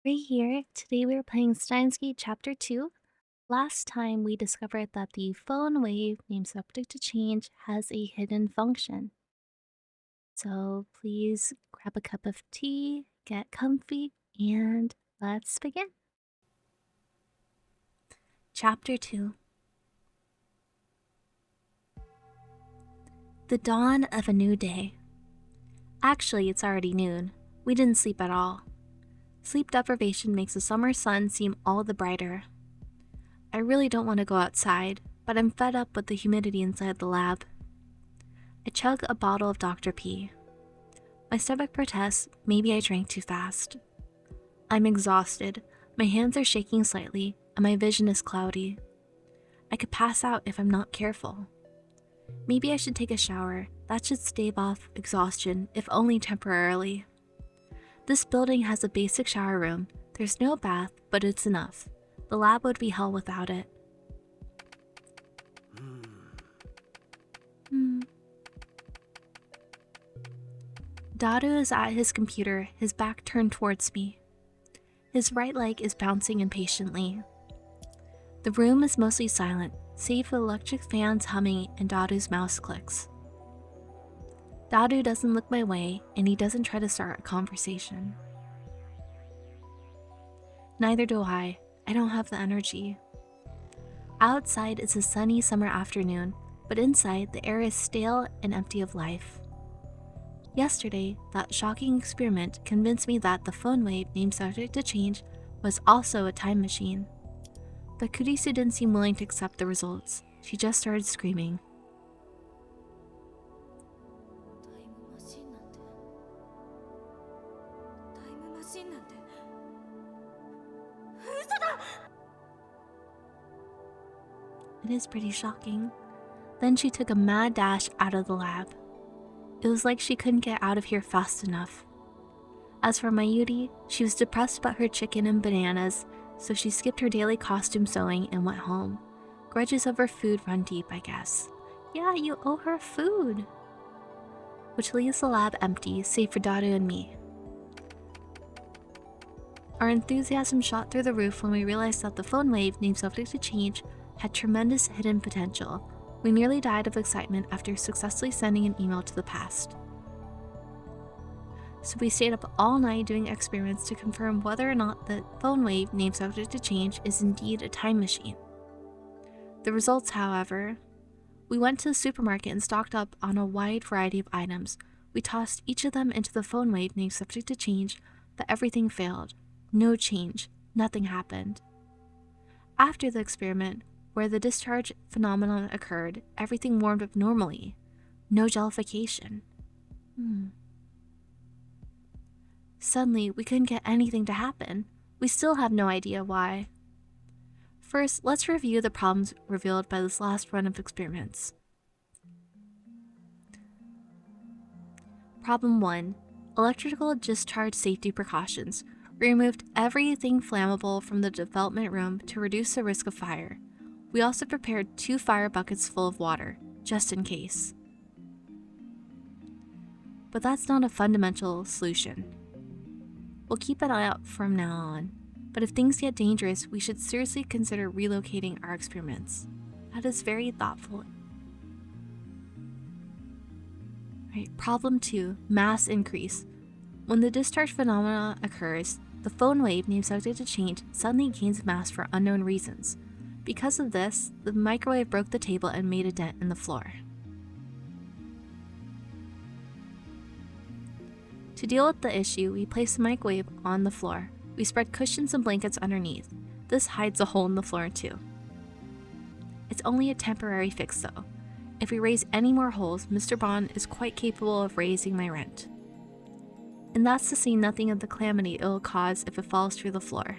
Right here, today we are playing Steins Chapter 2. Last time we discovered that the phone wave, named Subject to Change, has a hidden function. So please grab a cup of tea, get comfy, and let's begin. Chapter 2. The dawn of a new day. Actually, it's already noon. We didn't sleep at all. Sleep deprivation makes the summer sun seem all the brighter. I really don't want to go outside, but I'm fed up with the humidity inside the lab. I chug a bottle of Dr. P. My stomach protests, maybe I drank too fast. I'm exhausted, my hands are shaking slightly, and my vision is cloudy. I could pass out if I'm not careful. Maybe I should take a shower. That should stave off exhaustion, if only temporarily. This building has a basic shower room. There's no bath, but it's enough. The lab would be hell without it. Dadu is at his computer, his back turned towards me. His right leg is bouncing impatiently. The room is mostly silent, save for electric fans humming and Dadu's mouse clicks. Dadu doesn't look my way, and he doesn't try to start a conversation. Neither do I don't have the energy. Outside it's a sunny summer afternoon, but inside the air is stale and empty of life. Yesterday, that shocking experiment convinced me that the phone wave named Subject to Change was also a time machine. But Kurisu didn't seem willing to accept the results. She just started screaming. It is pretty shocking. Then she took a mad dash out of the lab. It was like she couldn't get out of here fast enough. As for Mayuri, she was depressed about her chicken and bananas, so she skipped her daily costume sewing and went home. Grudges over food run deep, I guess. Yeah, you owe her food. Which leaves the lab empty, save for Dadu and me. Our enthusiasm shot through the roof when we realized that the phone wave named Subject to Change had tremendous hidden potential. We nearly died of excitement after successfully sending an email to the past. So we stayed up all night doing experiments to confirm whether or not the phone wave named Subject to Change is indeed a time machine. The results, however, we went to the supermarket and stocked up on a wide variety of items. We tossed each of them into the phone wave named Subject to Change, but everything failed. No change. Nothing happened. After the experiment, where the discharge phenomenon occurred, everything warmed up normally. No jellification. Suddenly, we couldn't get anything to happen. We still have no idea why. First, let's review the problems revealed by this last run of experiments. Problem 1. Electrical discharge safety precautions. We removed everything flammable from the development room to reduce the risk of fire. We also prepared 2 fire buckets full of water, just in case. But that's not a fundamental solution. We'll keep an eye out from now on, but if things get dangerous, we should seriously consider relocating our experiments. That is very thoughtful. Right, problem 2, mass increase. When the discharge phenomena occurs, the phone wave named Subject to Change suddenly gains mass for unknown reasons. Because of this, the microwave broke the table and made a dent in the floor. To deal with the issue, we placed the microwave on the floor. We spread cushions and blankets underneath. This hides a hole in the floor too. It's only a temporary fix though. If we raise any more holes, Mr. Bond is quite capable of raising my rent. And that's to say nothing of the calamity it will cause if it falls through the floor.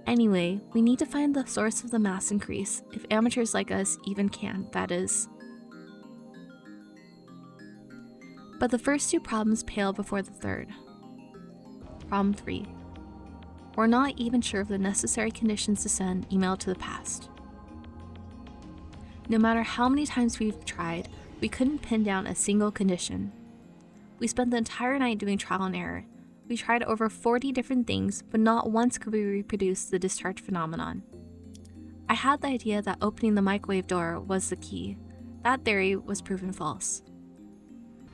Anyway, we need to find the source of the mass increase, if amateurs like us even can, that is. But the first 2 problems pale before the third. Problem 3. We're not even sure of the necessary conditions to send email to the past. No matter how many times we've tried, we couldn't pin down a single condition. We spent the entire night doing trial and error. We tried over 40 different things, but not once could we reproduce the discharge phenomenon. I had the idea that opening the microwave door was the key. That theory was proven false.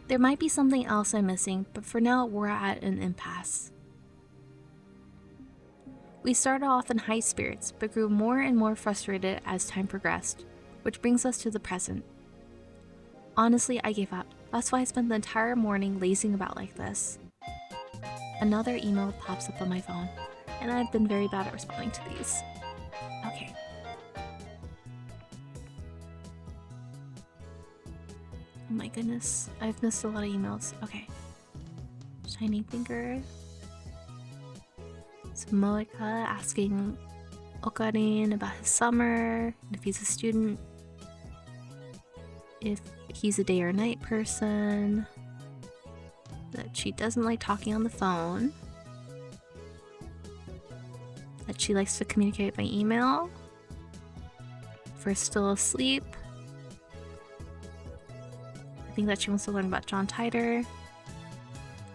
There might be something else I'm missing, but for now we're at an impasse. We started off in high spirits, but grew more and more frustrated as time progressed, which brings us to the present. Honestly, I gave up. That's why I spent the entire morning lazing about like this. Another email pops up on my phone, and I've been very bad at responding to these. Okay. Oh my goodness, I've missed a lot of emails. Okay. Shining Finger. It's Moeka asking Okarin about his summer, if he's a student, if he's a day or night person, that she doesn't like talking on the phone, that she likes to communicate by email, if we're still asleep. I think that she wants to learn about John Titor.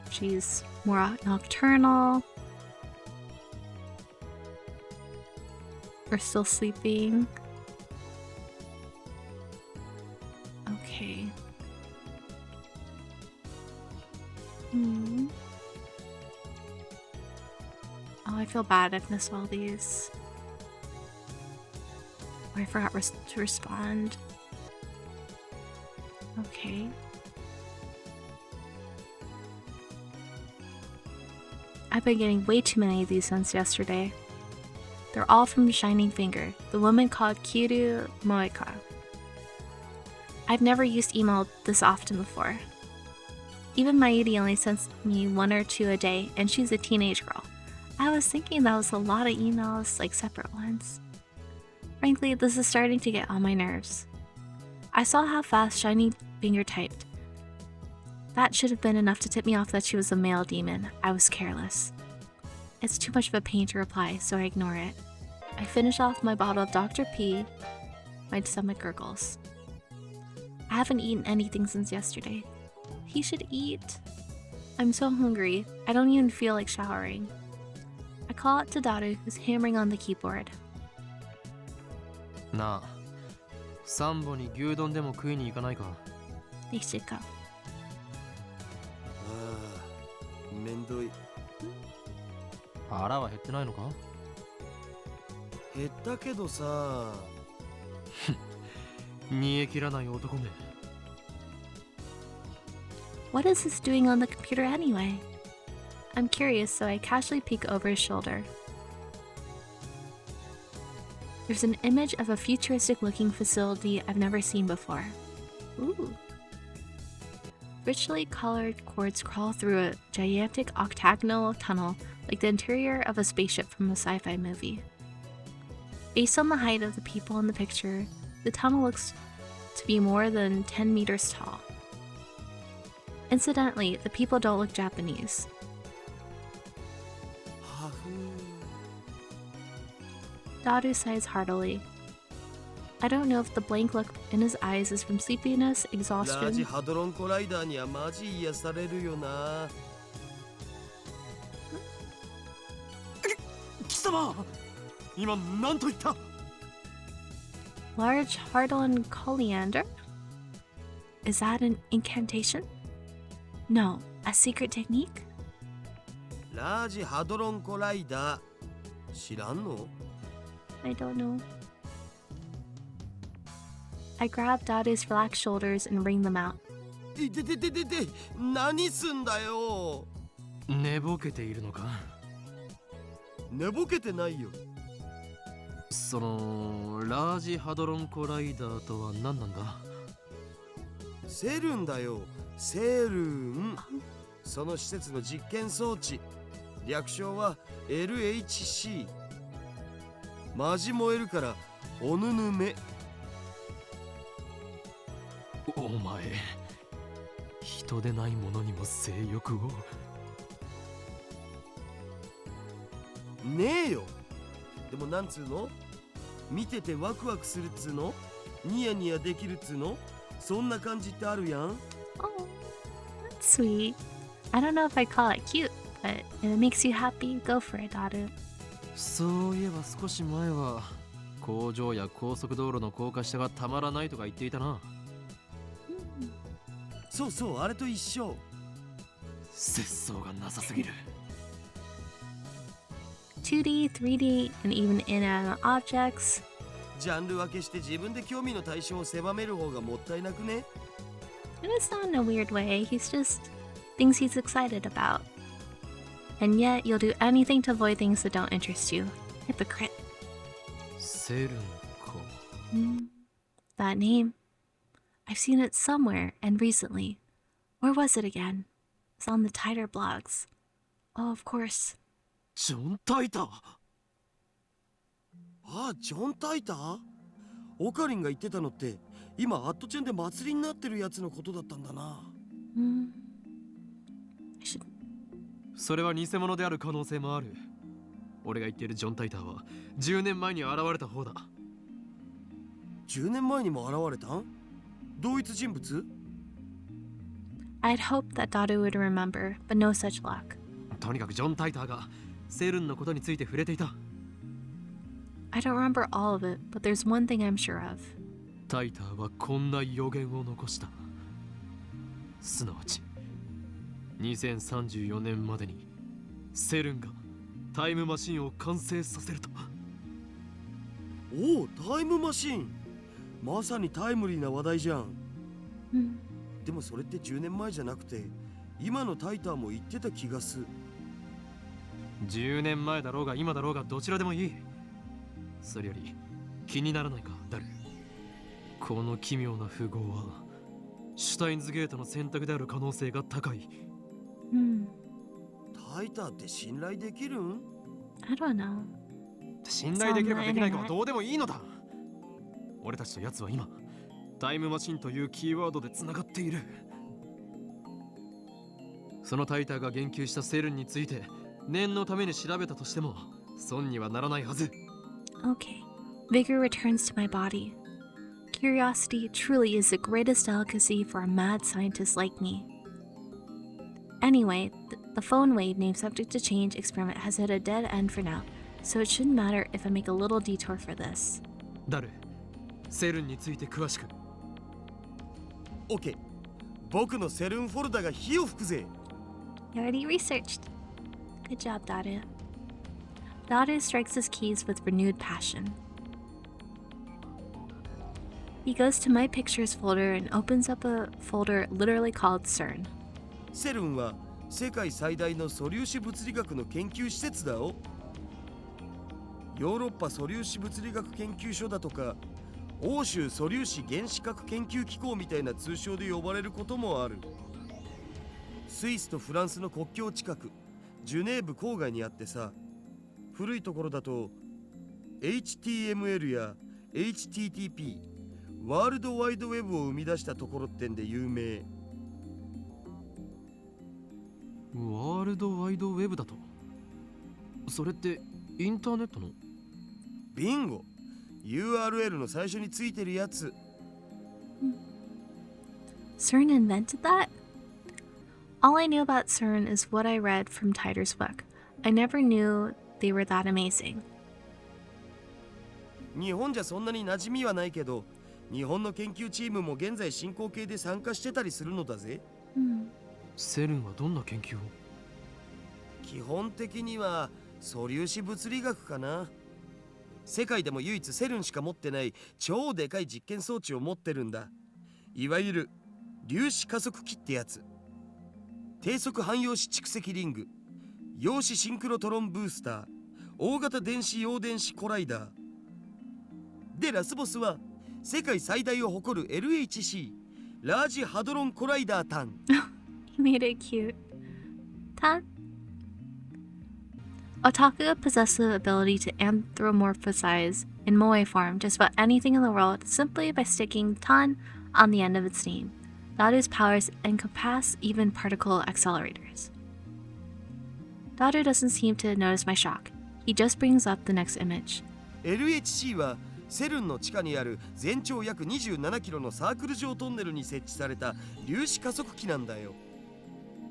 She's more nocturnal. We're still sleeping. Okay. Oh, I feel bad. I've missed all these. Oh, I forgot to respond. Okay. I've been getting way too many of these since yesterday. They're all from Shining Finger, the woman called Kiru Moeka. I've never used email this often before. Even Mairi only sends me 1 or 2 a day, and she's a teenage girl. I was thinking that was a lot of emails, like separate ones. Frankly, this is starting to get on my nerves. I saw how fast Shining Finger typed. That should have been enough to tip me off that she was a male demon. I was careless. It's too much of a pain to reply, so I ignore it. I finish off my bottle of Dr. P. My stomach gurgles. I haven't eaten anything since yesterday. He should eat. I'm so hungry, I don't even feel like showering. I call out to Daru, who's hammering on the keyboard. なあ、サンボに牛丼でも食いに行かないか? They should go. めんどい。腹は減ってないのか? 減ったけどさ。煮え切らない男め。What is this doing on the computer anyway? I'm curious, so I casually peek over his shoulder. There's an image of a futuristic-looking facility I've never seen before. Ooh. Richly colored cords crawl through a gigantic octagonal tunnel like the interior of a spaceship from a sci-fi movie. Based on the height of the people in the picture, the tunnel looks to be more than 10 meters tall. Incidentally, the people don't look Japanese. Daru sighs heartily. I don't know if the blank look in his eyes is from sleepiness, exhaustion. ラージハドロンコライダーにはマジ癒されるよな。貴様、今何と言った? Large Hardalin coriander? Is that an incantation? No, a secret technique? ラージハドロンコライダー。知らんの? I don't know. I grab Daru's relaxed shoulders and wring them out. いててててて、何すんだよ。寝ぼけているのか? 寝ぼけてないよ。そのラージハドロンコライダーとは何なんだ? セルンだよ。セルン。その施設の実験装置。略称は LHC。マジ燃えるからおぬぬめ。お前、人でないものにも性欲を。ねえよ。でもなんつうの？見ててワクワクするっつうの？ニヤニヤできるっつうの？そんな感じってあるやん。Oh, that's sweet. I don't know if I call it cute, but if it makes you happy, go for it, Daru. そういえば少し前は工場や高速道路の高架下がたまらないとか言っていたな。そうそう、あれと一緒。節操がなさすぎる。2D, 3D, and even inanimate objects. ジャンル分けして自分で興味の対象を狭める方がもったいなくね？ And it's not in a weird way, he's just things he's excited about. And yet, you'll do anything to avoid things that don't interest you. Hypocrite. セルンか。That name. I've seen it somewhere and recently. Where was it again? It's on the Titor blogs. Oh, of course. ジョン・タイター。ああ、ジョン・タイター？オカリンが言ってたのって今アットチェンで祭りになってるやつのことだったんだな。I should... それは偽物である可能性もある。俺が言っているジョン・タイターは10年前に現れた方だ。10年前にも現れたん？同一人物？ I'd hoped that Daru would remember, but no such luck. とにかくジョン・タイターがセルンのことについて触れていた。I don't remember all of it, but there's one thing I'm sure of. タイターはこんな予言を残した。すなわち2034年までにセルンがタイムマシンを完成させると。おお、タイムマシン。まさにタイムリーな話題じゃん。でもそれって10年前じゃなくて今のタイターも言ってた気がする。10年前だろうが今だろうがどちらでもいい。それより気にならないか、ダル。この奇妙な符号はシュタインズゲートの選択である可能性が高い。タイターって信頼できるん？ I don't know. 信頼できるかできないかはどうでもいいのだ。俺たちと奴は今タイムマシンというキーワードでつながっている。そのタイターが言及したセルンについて念のために調べたとしても損にはならないはず。 Okay. Vigor returns to my body. Curiosity truly is the greatest delicacy for a mad scientist like me. Anyway, the phone wave name subject to change experiment has hit a dead end for now, so it shouldn't matter if I make a little detour for this. ダル、セルンについて詳しく。 OK。僕のセルンフォルダが火を吹くぜ。 You already researched. Good job, Daru. Daru strikes his keys with renewed passion. He goes to my pictures folder and opens up a folder literally called SERN. セルンは世界最大の素粒子物理学の研究施設だよ。ヨーロッパ素粒子物理学研究所だとか欧州素粒子原子核研究機構みたいな通称で呼ばれることもある。スイスとフランスの国境近くジュネーブ郊外にあってさ、古いところだと HTML や HTTP ワールドワイドウェブを生み出したところってんで有名。ワールドワイドウェブだと？それってインターネットの？ビンゴ！ URL の最初についてるやつ。CERN invented that? All I knew about CERN is what I read from Titor's book. I never knew they were that amazing. 日本じゃそんなに馴染みはないけど、日本の研究チームも現在進行形で参加してたりするのだぜ。セルンはどんな研究を？基本的には素粒子物理学かな。世界でも唯一セルンしか持ってない超でかい実験装置を持ってるんだ。いわゆる粒子加速器ってやつ。低速汎用子蓄積リング、陽子シンクロトロンブースター、大型電子陽電子コライダーで、ラスボスは世界最大を誇る LHC ラージハドロンコライダータン。He made it cute. Tan? Otaku possess the ability to anthropomorphize in moe form just about anything in the world simply by sticking tan on the end of its name. Daru's powers encompass even particle accelerators. Daru doesn't seem to notice my shock. He just brings up the next image. LHC はセルンの地下にある全長約27キロのサークル状トンネルに設置された粒子加速器なんだよ。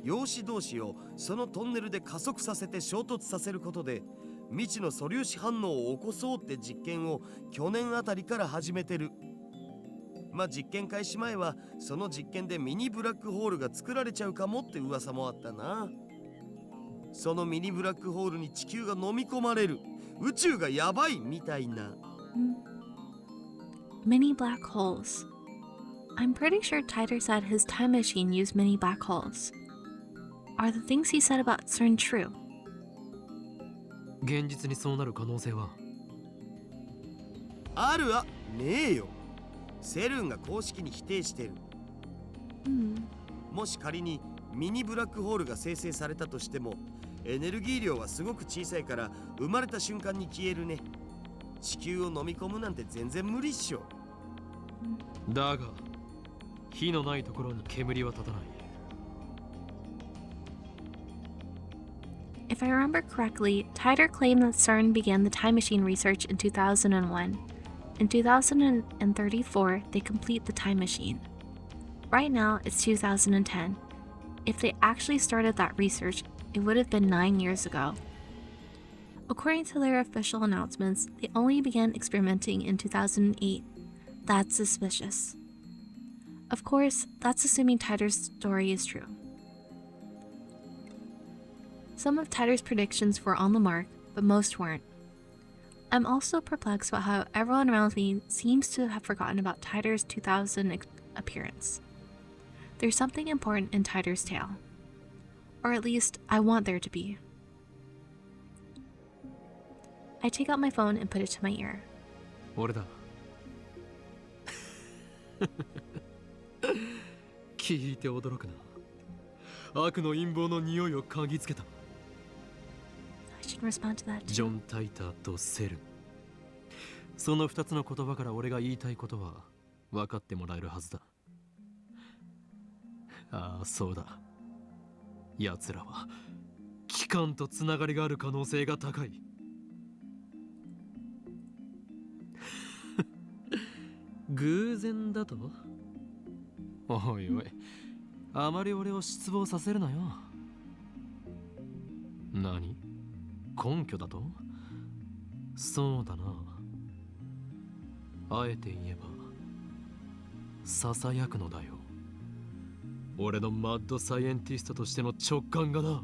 陽子同士をそのトンネルで加速させて衝突させることで未知の素粒子反応を起こそうって実験を去年あたりから始めてる。実験開始前はその実験でミニブラックホールが作られちゃうかもって噂もあったな。そのミニブラックホールに地球が飲み込まれる、宇宙がやばいみたいな。Mini black holes. I'm pretty sure Titor said his time machine used mini black holes. Are the things he said about CERN true? 現実にそうなる可能性はあるわねえよ。セルンが公式に否定してる。もし仮にミニブラックホールが生成されたとしてもエネルギー量はすごく小さいから生まれた瞬間に消えるね。地球を飲み込むなんて全然無理っしょ。だが火のないところに煙は立たない。 If I remember correctly, Titor claimed that CERN began the time machine research in 2001. In 2034, they complete the time machine. Right now, it's 2010. If they actually started that research, it would have been 9 years ago. According to their official announcements, they only began experimenting in 2008. That's suspicious. Of course, that's assuming Titor's story is true. Some of Titor's predictions were on the mark, but most weren't. I'm also perplexed about how everyone around me seems to have forgotten about Titor's 2000 appearance. There's something important in Titor's tale. Or at least, I want there to be. I take out my phone and put it to my ear. 俺だ。聞いて驚くな。悪の陰謀の匂いを嗅ぎつけた。I should respond to that too. ジョン・タイターとセルン。その2つの言葉から俺が言いたいことは分かってもらえるはずだ。ああ、そうだ。奴らは機関とつながりがある可能性が高い。偶然だと？おいおい、あまり俺を失望させるなよ。何？根拠だと？そうだな。あえて言えばささやくのだよ。俺のマッドサイエンティストとしての直感がな。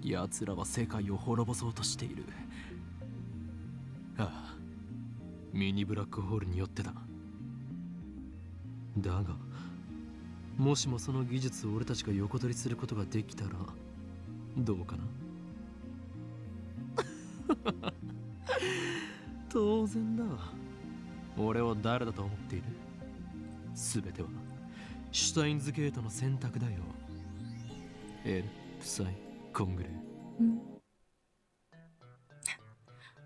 奴らは世界を滅ぼそうとしている。ああ、ミニブラックホールによってだ。だがもしもその技術を俺たちが横取りすることができたらどうかな。当然だ。俺を誰だと思っている？すべてはシュタインズゲートの選択だよ。エル、プサイ、コングレ。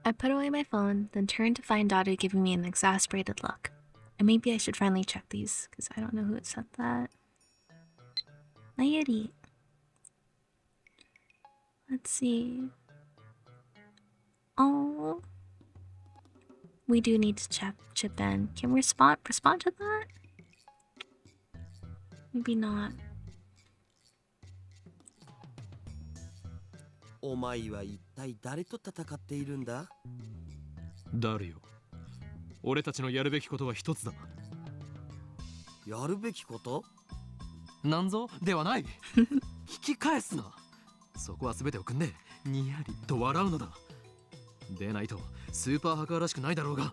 I put away my phone, then turned to find Dadu giving me an exasperated look. And maybe I should finally check these, because I don't know who had said that. Nayuri. Let's see. Oh. We do need to chip in. Can we respond to that? Maybe not. お前は一体誰と戦っているんだ？誰よ。俺たちのやるべきことは一つだ。やるべきこと？なんぞではない。引き返すな。そこは全てをくんでにやりと笑うのだ。でないとスーパーハッカーらしくないだろうが。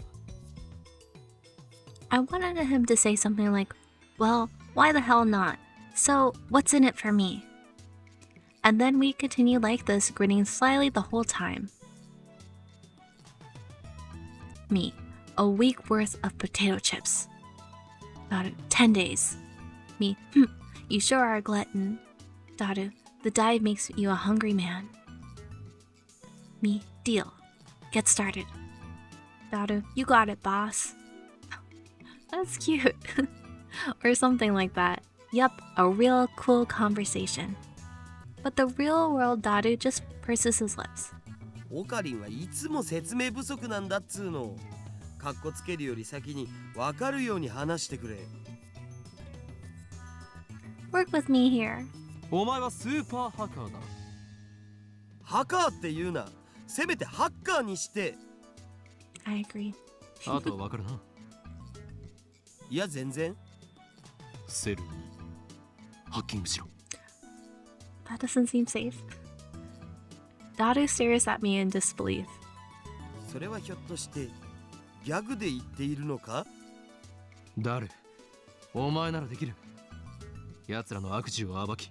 I wanted him to say something like, well, why the hell not? So, what's in it for me? And then we continued like this, grinning slyly the whole time. Me, a week worth of potato chips. Daru, 10 days. Me, you sure are a glutton. Daru, the diet makes you a hungry man. Me, deal. Get started. Daru, you got it, boss. That's cute. Or something like that. Yup, a real cool conversation. But the real world Daru just purses his lips. オカリンはいつも説明不足なんだっつーの。かっこつけるより先に分かるように話してくれ。Work with me here. お前はスーパーハッカーだ。ハカーって言うな。せめてハッカーにして。 I agree. あとはわかるな。いや全然。セルにハッキングしろ。 That doesn't seem safe. Dadu stares at me in disbelief. それはひょっとしてギャグで言っているのか？誰？お前ならできる。奴らの悪事を暴き、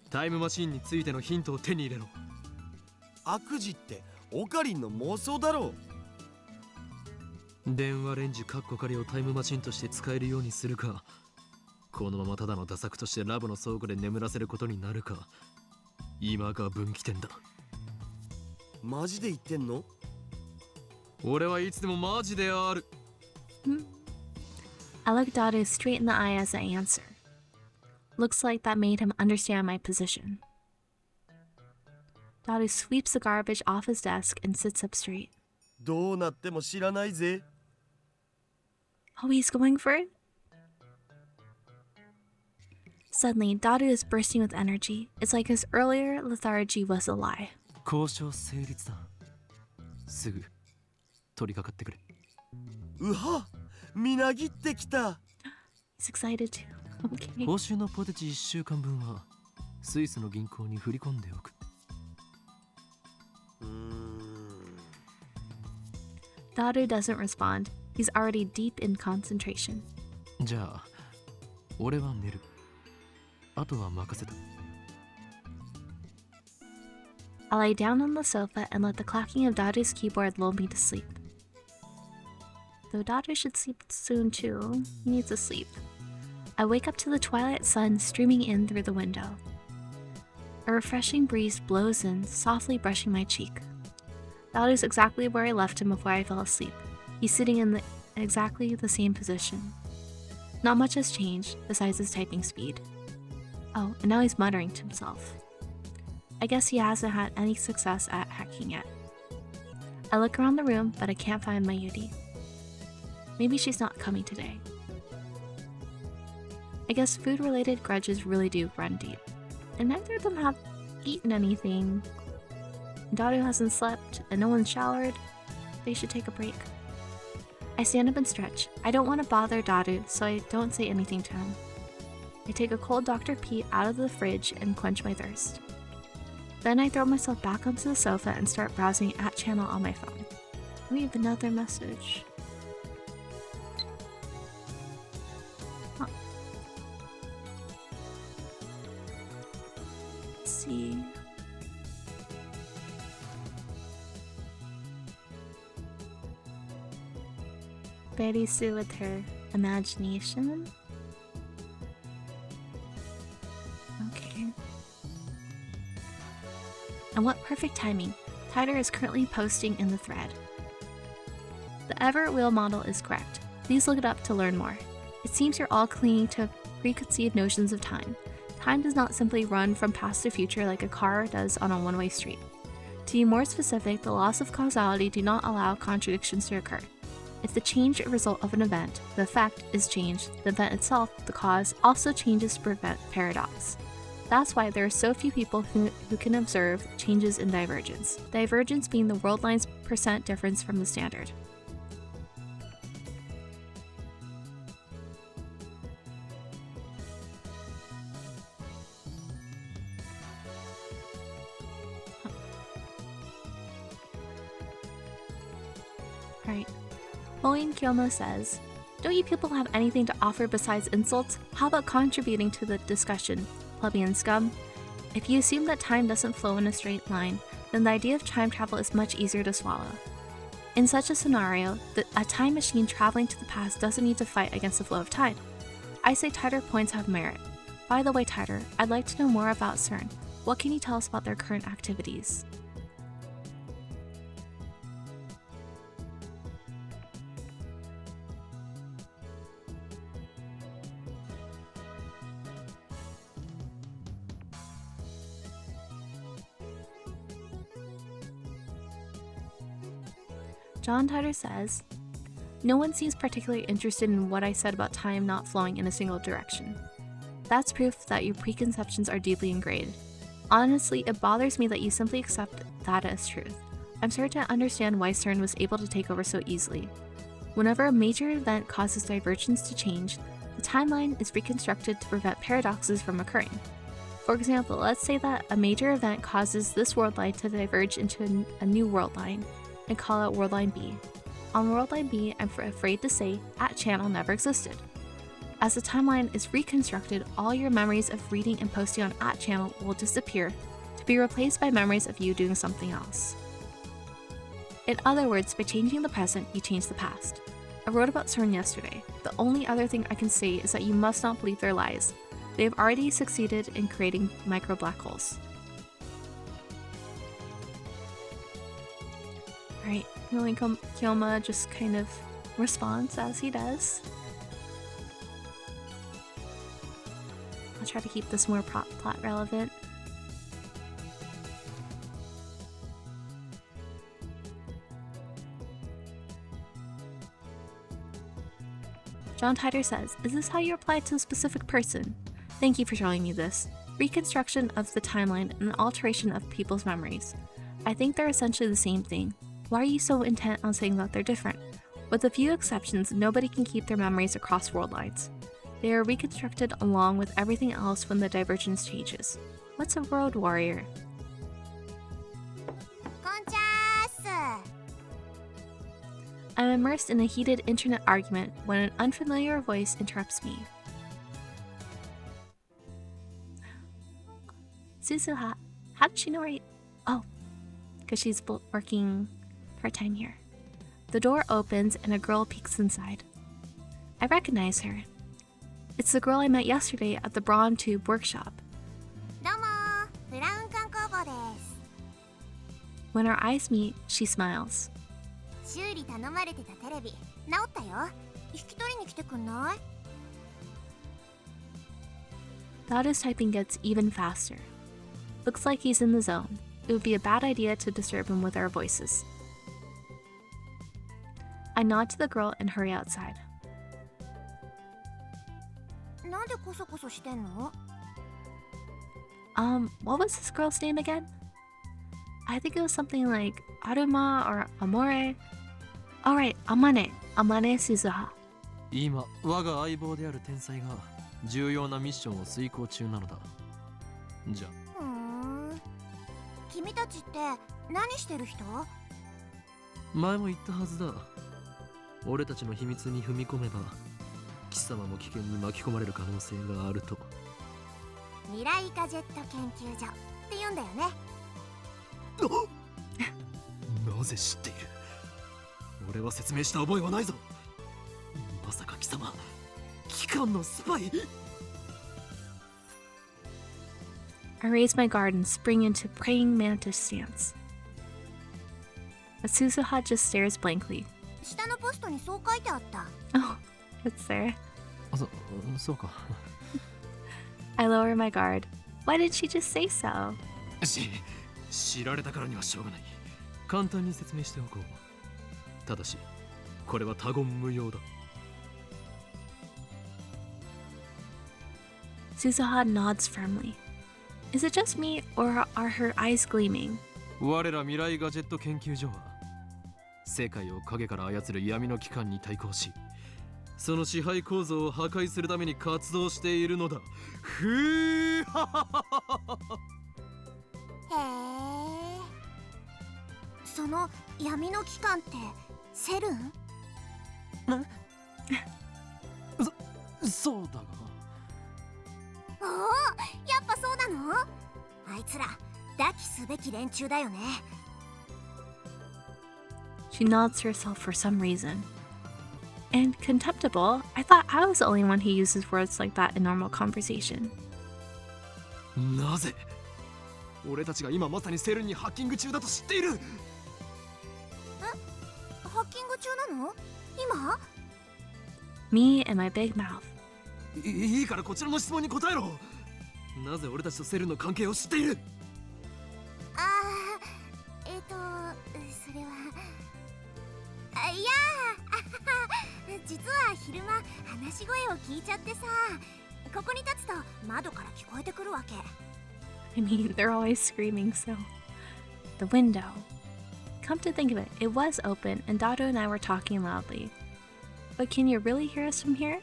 タイムマシンについてのヒントを手に入れろ。悪事ってオカリンの妄想だろう。電話レンジカッコ仮をタイムマシンとして使えるようにするか、このままただの打作としてラボの倉庫で眠らせることになるか、今が分岐点だ。マジで言ってんの？俺はいつでもマジである。I look Dadu straight in the eye as I answer. Looks like that made him understand my position. Dadu sweeps the garbage off his desk and sits up straight. どうなっても知らないぜ。 Oh, he's going for it? Suddenly, Dadu is bursting with energy. It's like his earlier lethargy was a lie. 交渉成立だ。すぐ取り掛かってくれ。うは、みなぎってきた。 He's excited too. Okay. 報酬のポテチ1週間分はスイスの銀行に振り込んでおく。Dadu doesn't respond. He's already deep in concentration. じゃあ、俺は寝る。あとは任せた。I lie down on the sofa and let the clacking of Dadu's keyboard lull me to sleep. Though Dadu should sleep soon too, he needs to sleep. I wake up to the twilight sun streaming in through the window. A refreshing breeze blows in, softly brushing my cheek. Dadu's exactly where I left him before I fell asleep. He's sitting in exactly the same position. Not much has changed, besides his typing speed. Oh, and now he's muttering to himself. I guess he hasn't had any success at hacking yet. I look around the room, but I can't find my Yuri. Maybe she's not coming today. I guess food-related grudges really do run deep. And neither of them have eaten anything. Dadu hasn't slept, and no one's showered. They should take a break. I stand up and stretch. I don't want to bother Dadu, so I don't say anything to him. I take a cold Dr. Pete out of the fridge and quench my thirst. Then I throw myself back onto the sofa and start browsing at channel on my phone. We have another message. Huh. Let's see. Betty Sue with her imagination. Okay. And what perfect timing. Titor is currently posting in the thread. The Everett wheel model is correct. Please look it up to learn more. It seems you're all clinging to preconceived notions of time. Time does not simply run from past to future like a car does on a one-way street. To be more specific, the laws of causality do not allow contradictions to occur. If the change a result of an event, the effect is changed, the event itself, the cause, also changes to prevent paradox. That's why there are so few people who can observe changes in divergence. Divergence being the world line's percent difference from the standard. Alright. Moin Kyomo says, don't you people have anything to offer besides insults? How about contributing to the discussion, plebeian scum? If you assume that time doesn't flow in a straight line, then the idea of time travel is much easier to swallow. In such a scenario, a time machine traveling to the past doesn't need to fight against the flow of time. I say Titor points have merit. By the way, Titor, I'd like to know more about SERN. What can you tell us about their current activities? John Titor says, no one seems particularly interested in what I said about time not flowing in a single direction. That's proof that your preconceptions are deeply ingrained. Honestly, it bothers me that you simply accept that as truth. I'm starting to understand why SERN was able to take over so easily. Whenever a major event causes divergence to change, the timeline is reconstructed to prevent paradoxes from occurring. For example, let's say that a major event causes this world line to diverge into a new world line, and call it world line B. On world line B, I'm afraid to say @channel never existed. As the timeline is reconstructed, all your memories of reading and posting on @channel will disappear to be replaced by memories of you doing something else. In other words, by changing the present, you change the past. I wrote about SERN yesterday. The only other thing I can say is that you must not believe their lies. They have already succeeded in creating micro black holes. Alright, Kyoma just kind of responds as he does. I'll try to keep this more plot relevant. John Titor says, "Is this how you reply to a specific person? Thank you for showing me this. Reconstruction of the timeline and the alteration of people's memories. I think they're essentially the same thing. Why are you so intent on saying that they're different? With a few exceptions, nobody can keep their memories across world lines. They are reconstructed along with everything else when the divergence changes. What's a road warrior?" I'm immersed in a heated internet argument when an unfamiliar voice interrupts me. Suzuha, how did she know Oh, because she's working part-time here. The door opens and a girl peeks inside. I recognize her. It's the girl I met yesterday at the Brawn Tube workshop. When our eyes meet, she smiles. Dada's typing gets even faster. Looks like he's in the zone. It would be a bad idea to disturb him with our voices. I nod to the girl and hurry outside. What was this girl's name again? I think it was something like Aruma or Amore. Alright, Amane Suzuha. 今、我が相棒である天才が重要なミッションを遂行中なのだ。じゃ。君たちって何してる人？前も言ったはずだ。俺たちの秘密に踏み込めば、貴様も危険に巻き込まれる可能性があると。未来ガジェット研究所って言うんだよね。なぜ知っている？俺は説明した覚えはないぞ。まさか貴様、機関のスパイ？ I raise my guard and spring into praying mantis stance. But Suzuha just stares blankly. 下のポストにそう書いてあった。Oh, it's there. そうか。I lower my guard. Why did she just say so? 知られたからにはしょうがない。簡単に説明しておこう。ただし、これは他言無用だ。Suzuha nods firmly. Is it just me, or are her eyes gleaming? 我ら未来ガジェット研究所は世界を影から操る闇の機関に対抗し、その支配構造を破壊するために活動しているのだ。ふーはははは。へえ。その闇の機関ってセルン？そうだが。おお、やっぱそうなの？あいつら抱きすべき連中だよね。She nods to herself for some reason. And contemptible? I thought I was the only one who uses words like that in normal conversation. なぜ？俺たちが今まさにセルンにハッキング中だと知っている。ハッキング中なの？今？ Me and my big mouth. いいからこちらの質問に答えろ。なぜ俺たちとセルンの関係を知っている？それは。いや実は昼間話し声を聞いちゃってさ、ここに立つと窓から聞こえてくるわけ。 I mean, they're always screaming, so. The window. Come to think of it, it was open and Dado and I were talking loudly. But can you really hear us from here?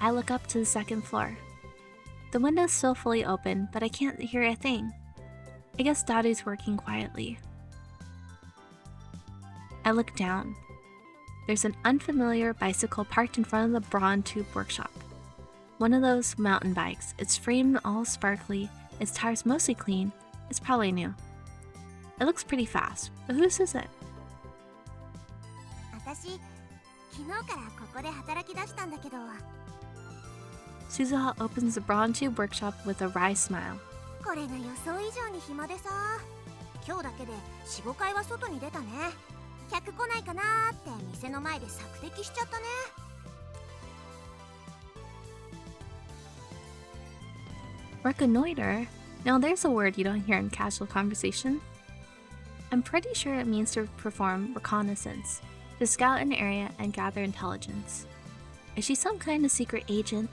I look up to the second floor. The window's still fully open, but I can't hear a thing. I guess Dado's working quietly. I look down. There's an unfamiliar bicycle parked in front of the Brawn Tube workshop. One of those mountain bikes. It's framed all sparkly, its tires mostly clean. It's probably new. It looks pretty fast, but whose is it? 私、昨日からここで働き出したんだけど。 Suzuha opens the Brawn Tube workshop with a wry smile. これが予想以上に暇でさ。今日だけで 4,5 回は外に出たね。客来ないかなーって店の前で索敵しちゃったね。 Reconnoiter? Now there's a word you don't hear in casual conversation. I'm pretty sure it means to perform reconnaissance, to scout an area and gather intelligence. Is she some kind of secret agent?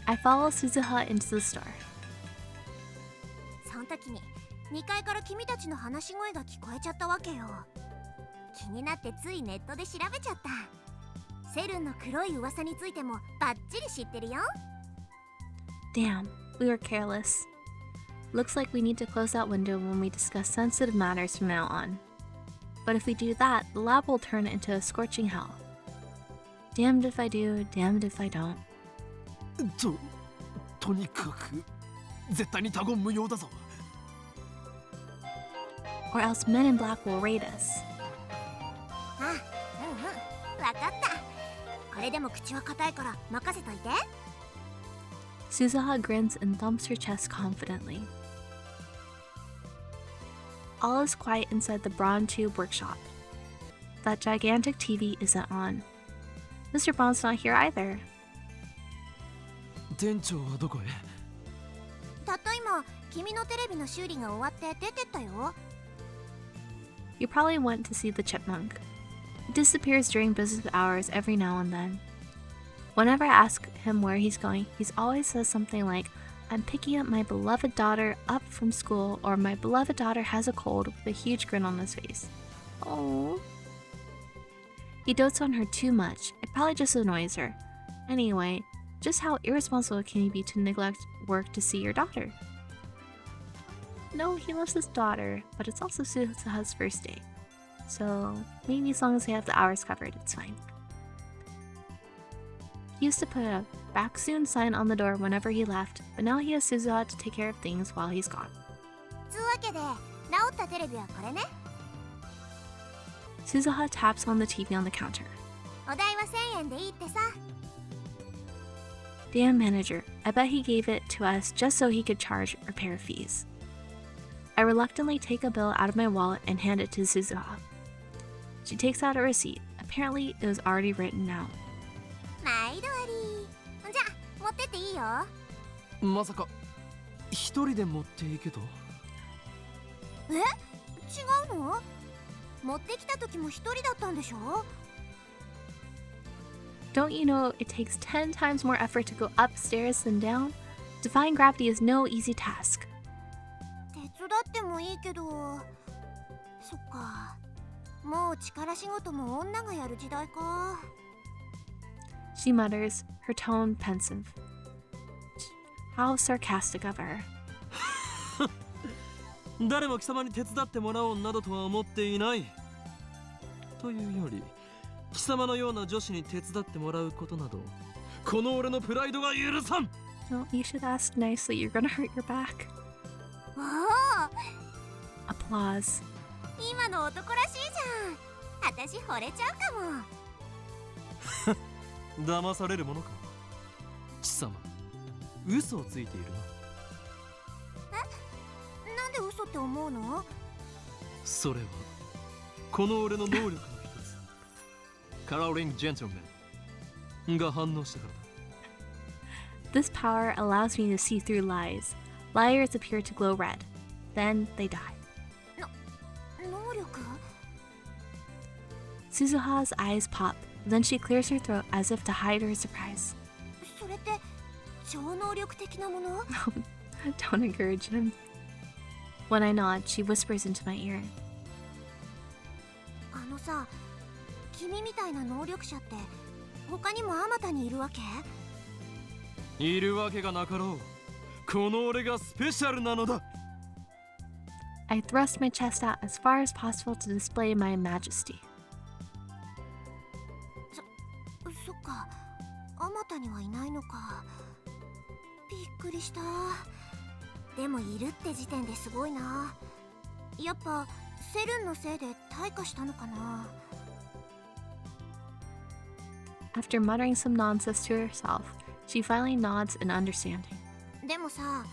I follow Suzuha into the store. その時に2階から君たちの話し声が聞こえちゃったわけよ。気になってついネットで調べちゃった。セルンの黒い噂についてもバッチリ知ってるよ。 Damn, we were careless. Looks like we need to close that window when we discuss sensitive matters from now on. But if we do that, the lab will turn into a scorching hell. Damned if I do, damned if I don't. とにかく絶対に他言無用だぞ。 Or else men in black will raid us. あ、わかった。これでも口は硬いから任せといて。 Suzuha grins and thumps her chest confidently. All is quiet inside the Brawn Tube workshop. That gigantic TV isn't on. Mr. Braun's not here either. 店長はどこへ？たった今、君のテレビの修理が終わって出てったよ。 You probably went to see the chipmunk. He disappears during business hours every now and then. Whenever I ask him where he's going, he always says something like, I'm picking up my beloved daughter up from school, or my beloved daughter has a cold, with a huge grin on his face. Oh. He dotes on her too much. It probably just annoys her. Anyway, just how irresponsible can you be to neglect work to see your daughter? No, he loves his daughter, but it's also Suzuha's first date. So maybe as long as they have the hours covered, it's fine. He used to put a back soon sign on the door whenever he left, but now he has Suzuha to take care of things while he's gone. つうわけで、直ったテレビはこれね。 Suzuha taps on the TV on the counter. お代は1000円でいいってさ。 Damn manager, I bet he gave it to us just so he could charge repair fees. I reluctantly take a bill out of my wallet and hand it to Suzuha. She takes out a receipt. Apparently, it was already written out. 毎度あり。じゃあ、持ってっていいよ。まさか一人で持っていけと？え？違うの？持ってきた時も一人だったんでしょ？ Don't you know it takes 10 times more effort to go upstairs than down? Defying gravity is no easy task. 手伝ってもいいけど。そっか。もう力仕事も女がやる時代か。 She mutters, her tone pensive. How sarcastic of her. 誰も貴様に手伝ってもらおうなどとは思っていない。というより、貴様のような女子に手伝ってもらうことなど、この俺のプライドが許さん。 No, you should ask nicely, you're gonna hurt your back. おお、 Applause. 今の男らしいじゃん。私惚れちゃうかも。騙されるものか。貴様、嘘をついているな。なんで嘘って思うの？それはこの俺の能力の一つ、カラーリングジェントルメンが反応したからだ。 This power allows me to see through lies. Liars appear to glow red. Then they die. 能力？ Suzuha's eyes pop, then she clears her throat as if to hide her surprise. それって超能力的なもの？ Don't encourage him. When I nod, she whispers into my ear. あのさ、君みたいな能力者って他にもあまたにいるわけ？いるわけがなかろう。この俺がスペシャルなのだ。I thrust my chest out as far as possible to display my majesty. そっか、あまたにはいないのか。びっくりした。でもいるって時点ですごいな。やっぱセルンのせいで退化したのかな。After muttering some nonsense to herself, she finally nods in understanding. でもさ、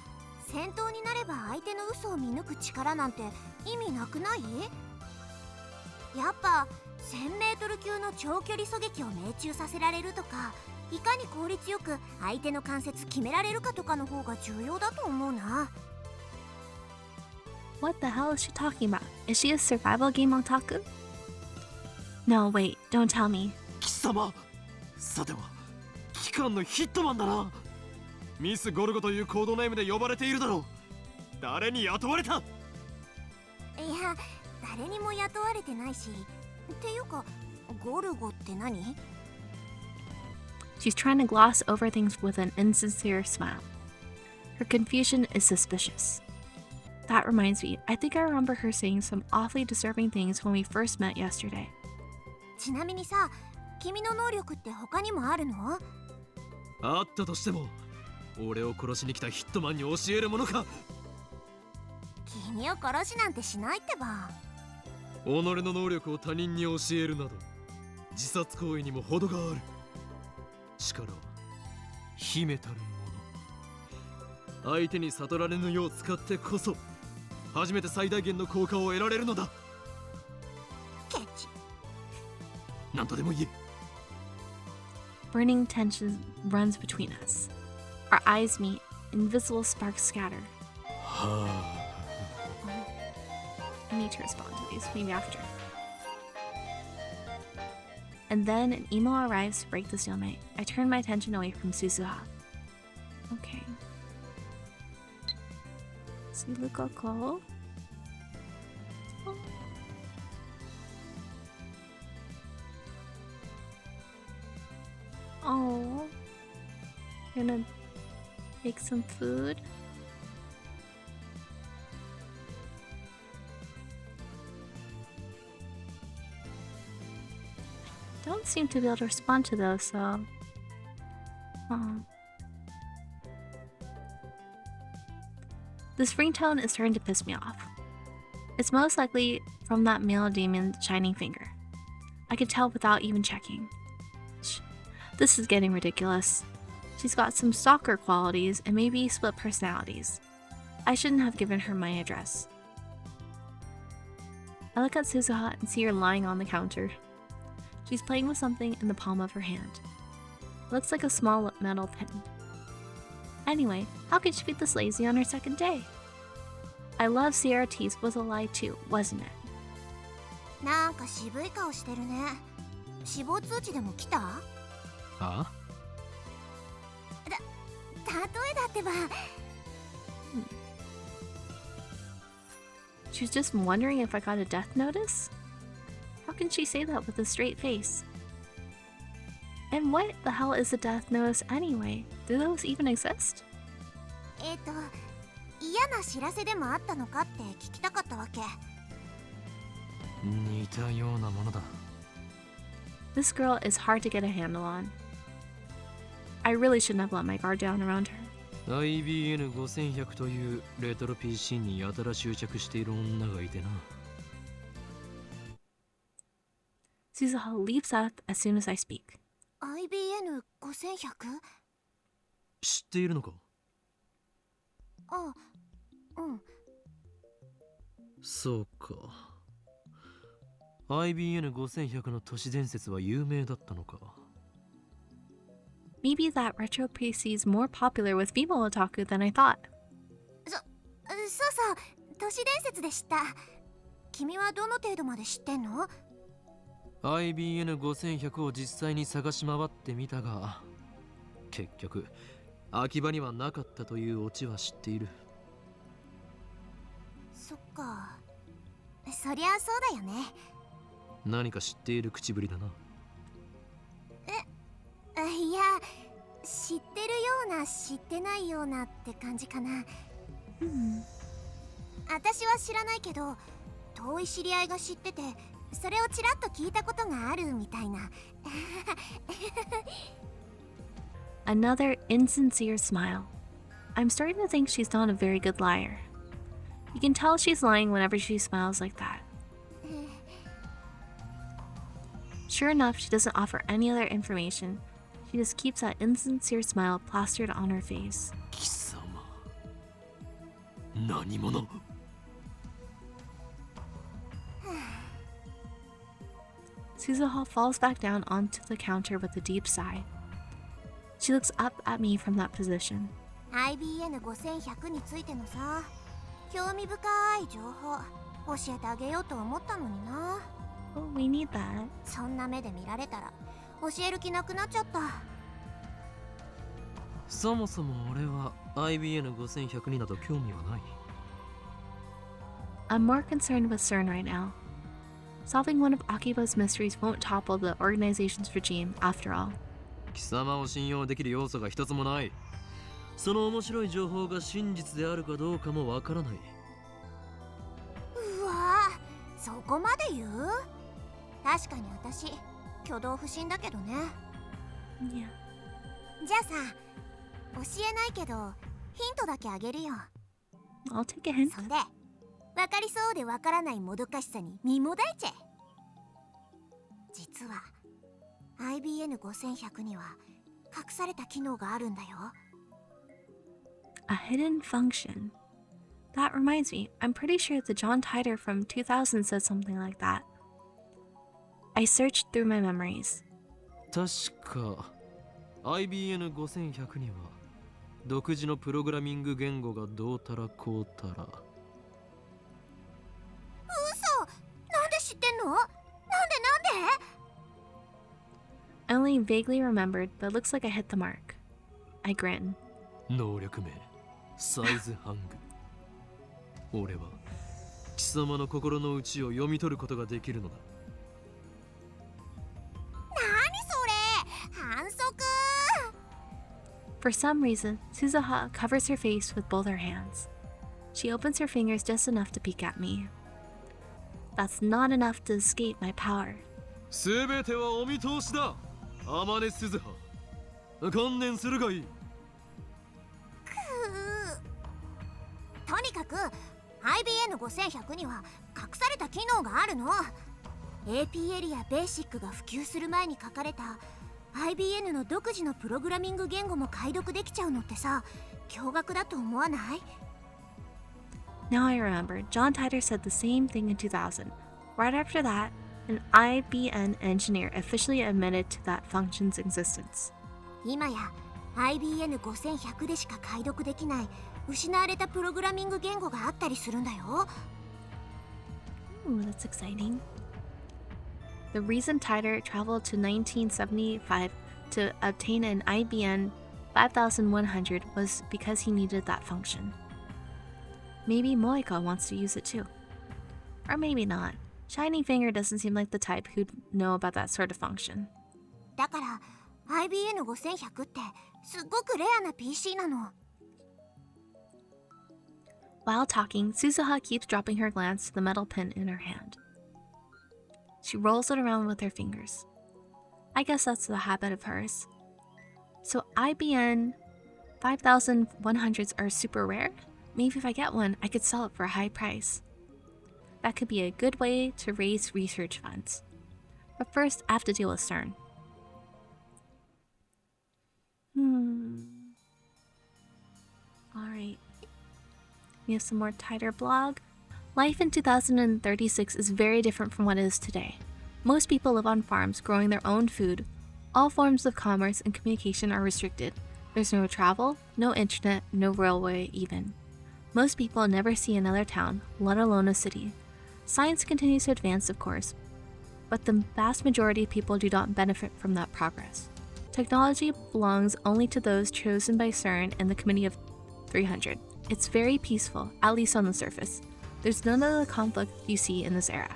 戦闘になれば相手の嘘を見抜く力なんて意味なくない？やっぱ 1000m 級の長距離狙撃を命中させられるとか、いかに効率よく相手の関節決められるかとかの方が重要だと思うな。What the hell is she talking about? Is she a survival game otaku? No, wait, don't tell me. 貴様、さては機関のヒットマンだな。ミス・ゴルゴというコードネームで呼ばれているだろう。誰に雇われた？いや、誰にも雇われてないし。っていうか、ゴルゴって何？ She's trying to gloss over things with an insincere smile. Her confusion is suspicious. That reminds me, I think I remember her saying some awfully disturbing things when we first met yesterday. ちなみにさ、君の能力って他にもあるの？あったとしても、俺を殺しに来たヒットマンに教えるものか。君を殺しなんてしないってば。己の能力を他人に教えるなど、自殺行為にも程がある。力は秘めたるもの。相手に悟られぬよう使ってこそ、初めて最大限の効果を得られるのだ。ケチ。なんとでも言え。Burning tension runs between us. Our eyes meet, invisible sparks scatter. I need to respond to these, maybe after. And then an email arrives to break the stalemate. I turn my attention away from Suzuha. Okay. Sulukoko. Oh. Gonna make some food. Don't seem to be able to respond to those, so... This ringtone is starting to piss me off. It's most likely from that male demon's shining finger. I could tell without even checking. This is getting ridiculous. She's got some stalker qualities and maybe split personalities. I shouldn't have given her my address. I look at Suzuha and see her lying on the counter. She's playing with something in the palm of her hand. It looks like a small metal pin. Anyway, how could she be this lazy on her second day? I love CRTs was a lie too, wasn't it? なんか渋い顔してるね。死亡通知でも来た？あ？例えだってば。She's just wondering if I got a death notice? How can she say that with a straight face? And what the hell is a death notice anyway? Do those even exist? 嫌な知らせでもあったのかって聞きたかったわけ。似たようなものだ。This girl is hard to get a handle on. I really shouldn't have let my guard down around her. IBN5100 というレトロ PC にやたら執着している女がいてな。Suzuha leaps up as soon as I speak. IBN5100？ 知っているのか？あ、うん。そうか。IBN5100 の都市伝説は有名だったのか。Maybe that retro PC is more popular with female otaku than I thought. そうそう、都市伝説で知った。君はどの程度まで知ってんの？ IBN5100 を実際に探し回ってみたが、結局秋葉にはなかったというオチは知っている。そっか、そりゃそうだよね。何か知っている口ぶりだな。いや、知ってるような知ってないようなって感じかな。私は知らないけど、遠い知り合いが知ってて、それをちらっと聞いたことがあるみたいな。Another insincere smile. I'm starting to think she's not a very good liar. You can tell she's lying whenever she smiles like that. Sure enough, she doesn't offer any other information. She just keeps that insincere smile plastered on her face. 貴様、何者? Suzuha falls back down onto the counter with a deep sigh. She looks up at me from that position. IBN5100 についてのさ、興味深い情報教えてあげようと思ったのにな。Oh, we need that. そんな目で見られたら教える気なくなっちゃった。そもそも俺は IBN5100 になど興味はない。I'm more concerned with SERN right now. Solving one of Akiba's mysteries won't topple the organization's regime, after all. 貴様を信用できる要素が一つもない。その面白い情報が真実であるかどうかもわからない。うわぁ、そこまで言う？確かに私、挙動不審だけどね。Yeah. じゃあさ、教えないけどヒントだけあげるよ。 I'll take a hint. そんで、分かりそうで分からないもどかしさに身もだえちゃえ。実は IBN5100 には隠された機能があるんだよ。A hidden function. That reminds me, I'm pretty sure the John Titor from 2000 said something like that. I searched through my memories. 確か IBN5100 には独自のプログラミング言語がどうたらこうたら。嘘！なんで知ってんの？なんで？ I only vaguely remembered, but it looks like I hit the mark. I grin. 能力名サイズハング。俺は貴様の心の内を読み取ることができるのだ。何それ？反則！ For some reason, Suzuha covers her face with both her hands. She opens her fingers just enough to peek at me. That's not enough to escape my power. すべてはお見通しだ。天音鈴葉。観念するがいい。とにかく IBN5100 には隠された機能があるの。 AP エリアベーシックが普及する前に書かれた IBN の独自のプログラミング言語も解読できちゃうのってさ、驚愕だと思わない？ Now I remember, John Titor said the same thing in 2000. Right after that, an IBN engineer officially admitted to that function's existence. 今や IBN5100 でしか解読できない失われたプログラミング言語があったりするんだよ。 Ooh, that's exciting. The reason Titor traveled to 1975 to obtain an IBN 5100 was because he needed that function. Maybe Moika wants to use it too. Or maybe not. Shining Finger doesn't seem like the type who'd know about that sort of function. だから IBN5100 ってすっごくレアな PC なの。 While talking, Suzuha keeps dropping her glance to the metal pin in her hand. She rolls it around with her fingers. I guess that's the habit of hers. So IBN 5100s are super rare? Maybe if I get one, I could sell it for a high price. That could be a good way to raise research funds. But first, I have to deal with SERN. Alright. We have some more Titor blog. Life in 2036 is very different from what it is today. Most people live on farms growing their own food. All forms of commerce and communication are restricted. There's no travel, no internet, no railway even. Most people never see another town, let alone a city. Science continues to advance, of course, but the vast majority of people do not benefit from that progress. Technology belongs only to those chosen by SERN and the Committee of 300. It's very peaceful, at least on the surface. There's none of the conflict you see in this era.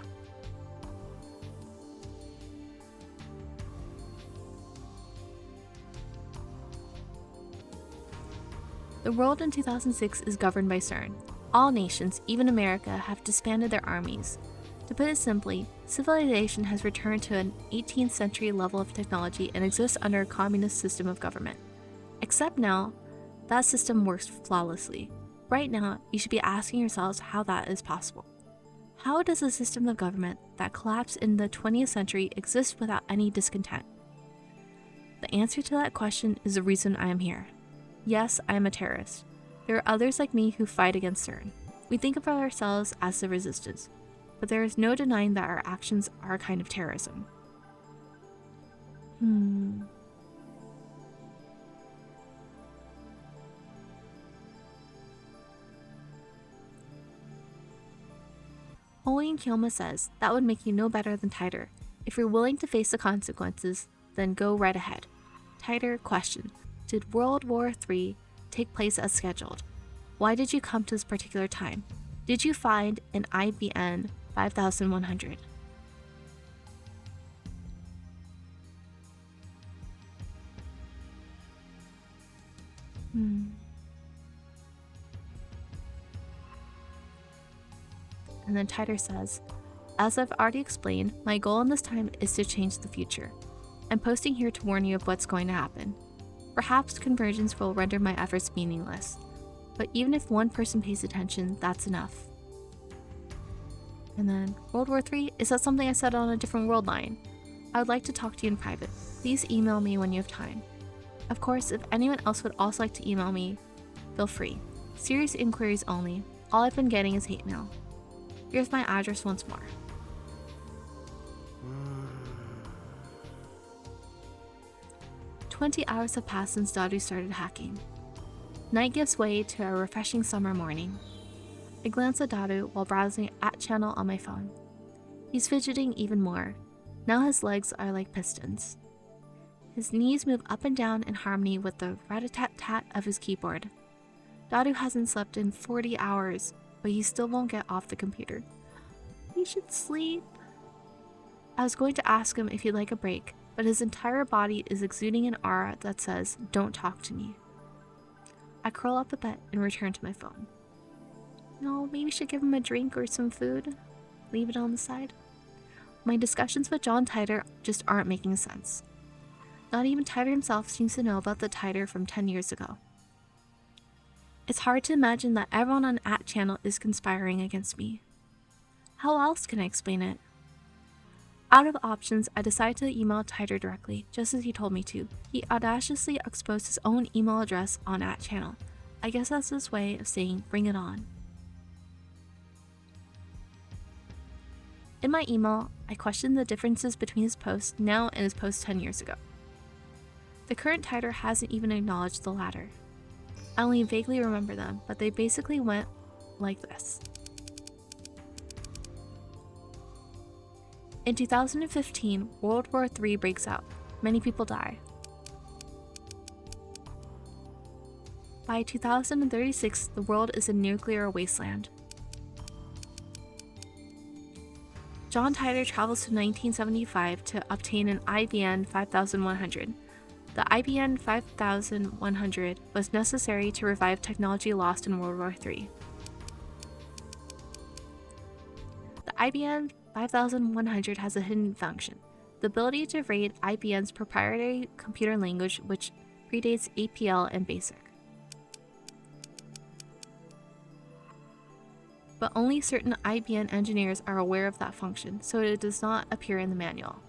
The world in 2006 is governed by SERN. All nations, even America, have disbanded their armies. To put it simply, civilization has returned to an 18th century level of technology and exists under a communist system of government. Except now, that system works flawlessly. Right now, you should be asking yourselves how that is possible. How does a system of government that collapsed in the 20th century exist without any discontent? The answer to that question is the reason I am here. Yes, I am a terrorist. There are others like me who fight against CERN. We think of ourselves as the resistance, but there is no denying that our actions are a kind of terrorism. Holy Kyoma says that would make you no better than Titor. If you're willing to face the consequences, then go right ahead. Titor question: did World War III take place as scheduled? Why did you come to this particular time? Did you find an IBN 5100? And then Titor says, as I've already explained, my goal in this time is to change the future. I'm posting here to warn you of what's going to happen. Perhaps convergence will render my efforts meaningless, but even if one person pays attention, that's enough. And then, World War III, is that something I said on a different world line? I would like to talk to you in private. Please email me when you have time. Of course, if anyone else would also like to email me, feel free. Serious inquiries only. All I've been getting is hate mail. Here's my address once more. 20 hours have passed since Daru started hacking. Night gives way to a refreshing summer morning. I glance at Daru while browsing @channel on my phone. He's fidgeting even more. Now his legs are like pistons. His knees move up and down in harmony with the rat-a-tat-tat of his keyboard. Daru hasn't slept in 40 hours, but he still won't get off the computer. He should sleep. I was going to ask him if he'd like a break, but his entire body is exuding an aura that says, "Don't talk to me." I curl up a bit and return to my phone. No, maybe I should give him a drink or some food. Leave it on the side. My discussions with John Titor just aren't making sense. Not even Titor himself seems to know about the Titor from 10 years ago. It's hard to imagine that everyone on @channel is conspiring against me. How else can I explain it? Out of options, I decided to email Titor directly, just as he told me to. He audaciously exposed his own email address on @channel. I guess that's his way of saying, bring it on. In my email, I questioned the differences between his posts now and his posts 10 years ago. The current Titor hasn't even acknowledged the latter. I only vaguely remember them, but they basically went like this. In 2015, World War III breaks out. Many people die. By 2036, the world is a nuclear wasteland. John Titor travels to 1975 to obtain an IBN 5100. The IBN 5100 was necessary to revive technology lost in World War III. The IBN 5100 has a hidden function, the ability to read IBM's proprietary computer language, which predates APL and BASIC. But only certain IBM engineers are aware of that function, so it does not appear in the manual.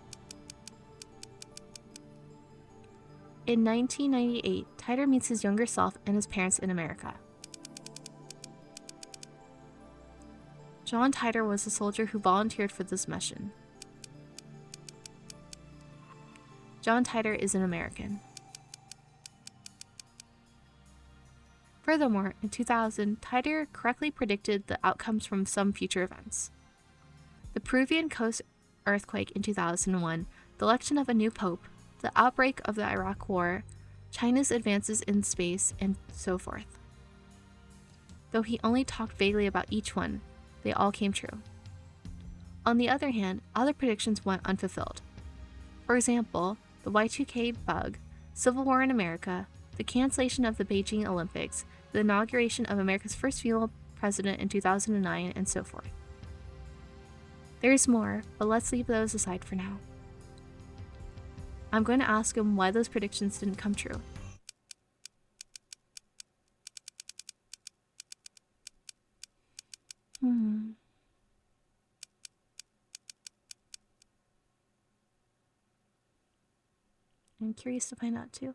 In 1998, Titor meets his younger self and his parents in America. John Titor was a soldier who volunteered for this mission. John Titor is an American. Furthermore, in 2000, Titor correctly predicted the outcomes from some future events. The Peruvian coast earthquake in 2001, the election of a new pope, the outbreak of the Iraq War, China's advances in space, and so forth. Though he only talked vaguely about each one, they all came true. On the other hand, other predictions went unfulfilled. For example, the Y2K bug, civil war in America, the cancellation of the Beijing Olympics, the inauguration of America's first female president in 2009, and so forth. There's more, but let's leave those aside for now. I'm going to ask him why those predictions didn't come true. I'm curious to find out too.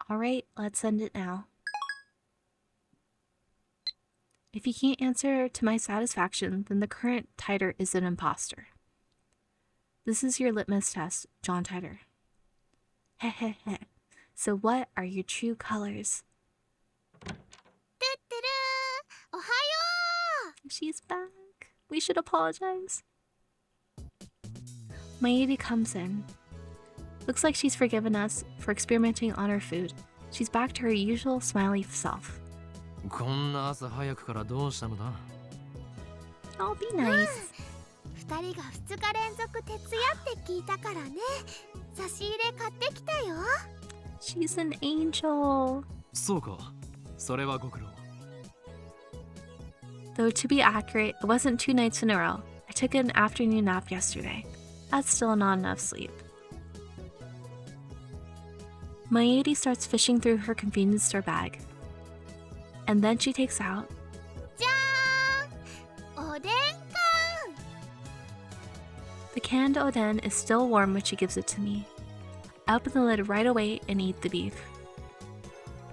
Alright, let's send it now. If you can't answer to my satisfaction, then the current Titor is an imposter. This is your litmus test, John Titor. Hehehe. So what are your true colors? She's back. We should apologize. Maedi comes in. Looks like she's forgiven us for experimenting on her food. She's back to her usual smiley self. こんな朝早くからどうしたのだ I'll be nice. 2人が2日連続徹夜って聞いたからね。差し入れ買ってきたよ。She's an angel. そうか、それはご苦労 Though to be accurate, it wasn't 2 nights in a row. I took an afternoon nap yesterday. That's still not enough sleep. Maedi starts fishing through her convenience store bag. And then she takes out じゃーん、おでん缶。 the canned oden is still warm when she gives it to me. I open the lid right away and eat the beef.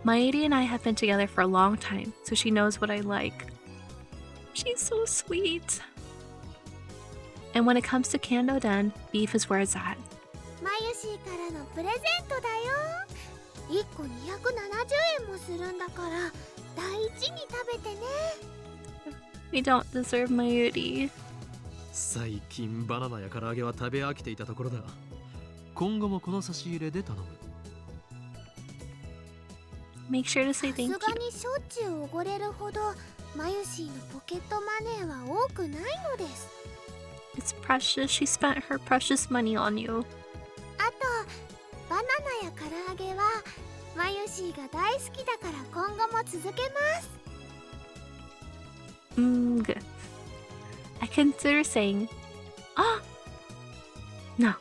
Maedi and I have been together for a long time, so she knows what I like. She's so sweet. And when it comes to canned oden, beef is where it's at. マユシーからのプレゼントだよ。1個270円もするんだから大事に食べてね。 We don't deserve Mayuri. 最近バナナや唐揚げは食べ飽きていたところだ今後もこの差し入れで頼む Make sure to say さ thank すが you. にしょっちゅうおごれるほどマユシーのポケットマネーは多くないのです。 It's precious. She spent her precious money on you. あとバナナや唐揚げはマユシーが大好きだから今後も続けます。 Good. I consider saying, ah, no.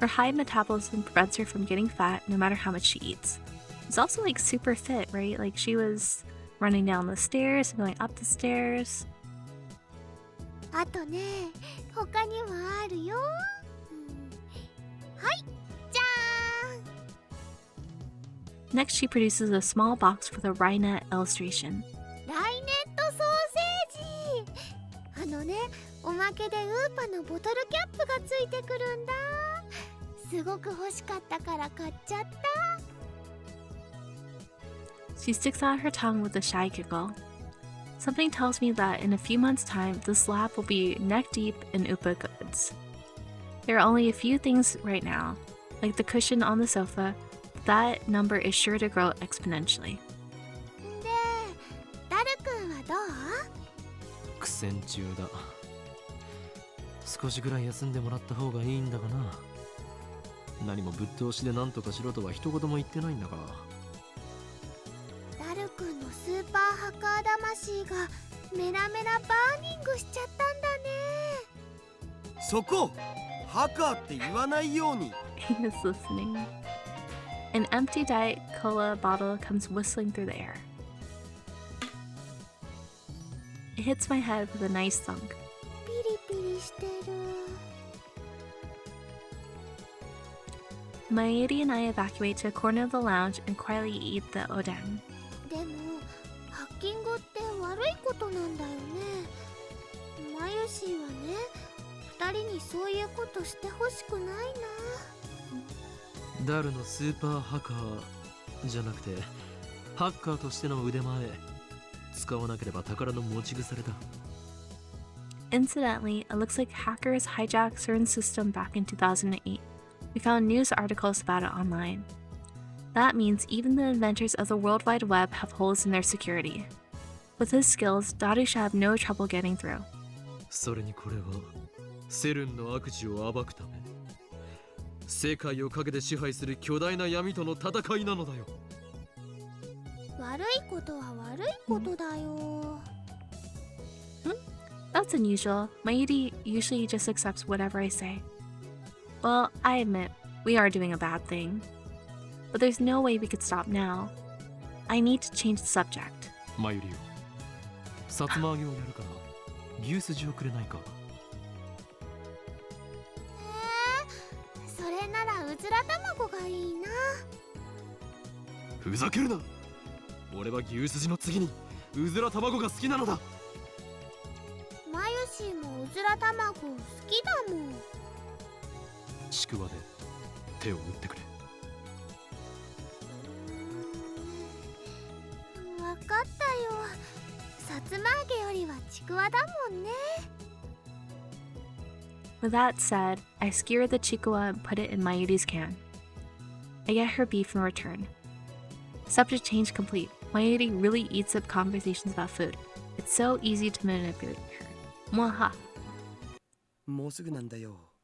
Her high metabolism prevents her from getting fat no matter how much she eats. She's also like super fit, right? Like she was running down the stairs and going up the stairs. あとね、他にもあるよ。はい、じゃーん。 Next, she produces a small box with a Rhinet illustration. ライネットソーセージ。あのね、おまけでウーパのボトルキャップがついてくるんだ。すごく欲しかったから買っちゃった。 She sticks out her tongue with a shy giggle. Something tells me that in a few months' time, this lab will be neck deep in Upa goods. There are only a few things right now, like the cushion on the sofa. That number is sure to grow exponentially. で、ダルくんはどう？苦戦中だ少しぐらい休んでもらった方がいいんだがな何もぶっ通しで何とかしろとは一言も言ってないんだからダルくんのスーパーハッカー魂がメラメラバーニングしちゃったんだね。そこハカって言わないように He is listening. An empty Diet Cola bottle comes whistling through the air. It hits my head with a nice thunk. ピリピリしてる。 Maedi and I evacuate to a corner of the lounge and quietly eat the oden. でもハッキングって悪いことなんだよね。マユシーはね、2人にそういうことしてほしくないな。ダルのスーパーハカーじゃなくてハッカーとしての腕前使わなければ宝の持ち腐れだ。 Incidentally, it looks like hackers hijacked CERN's system back in 2008. We found news articles about it online. That means even the inventors of the World Wide Web have holes in their security. With his skills, Daru should have no trouble getting through. それにこれはセルンの悪事を暴くため世界を陰で支配する巨大な闇との戦いなのだよ。悪いことは悪いことだよ。 That's unusual. Mayuri usually just accepts whatever I say. Well, I admit, we are doing a bad thing. But there's no way we could stop now. I need to change the subject. マユリよ、さつま揚げをやるから牛すじをくれないか。それならうずら卵がいいな。ふざけるな。俺は牛すじの次にうずら卵が好きなのだ。マユシーもうずら卵好きだもん。ちくわで手を打ってくれ。わかったよ。さつま揚げよりはちくわだもんね。 With that said, I skewer the chikuwa and put it in Mayuri's can. I get her beef in return. Subject change complete. Mayuri really eats up conversations about food. It's so easy to manipulate her. Mwaha. もうすぐなんだよ。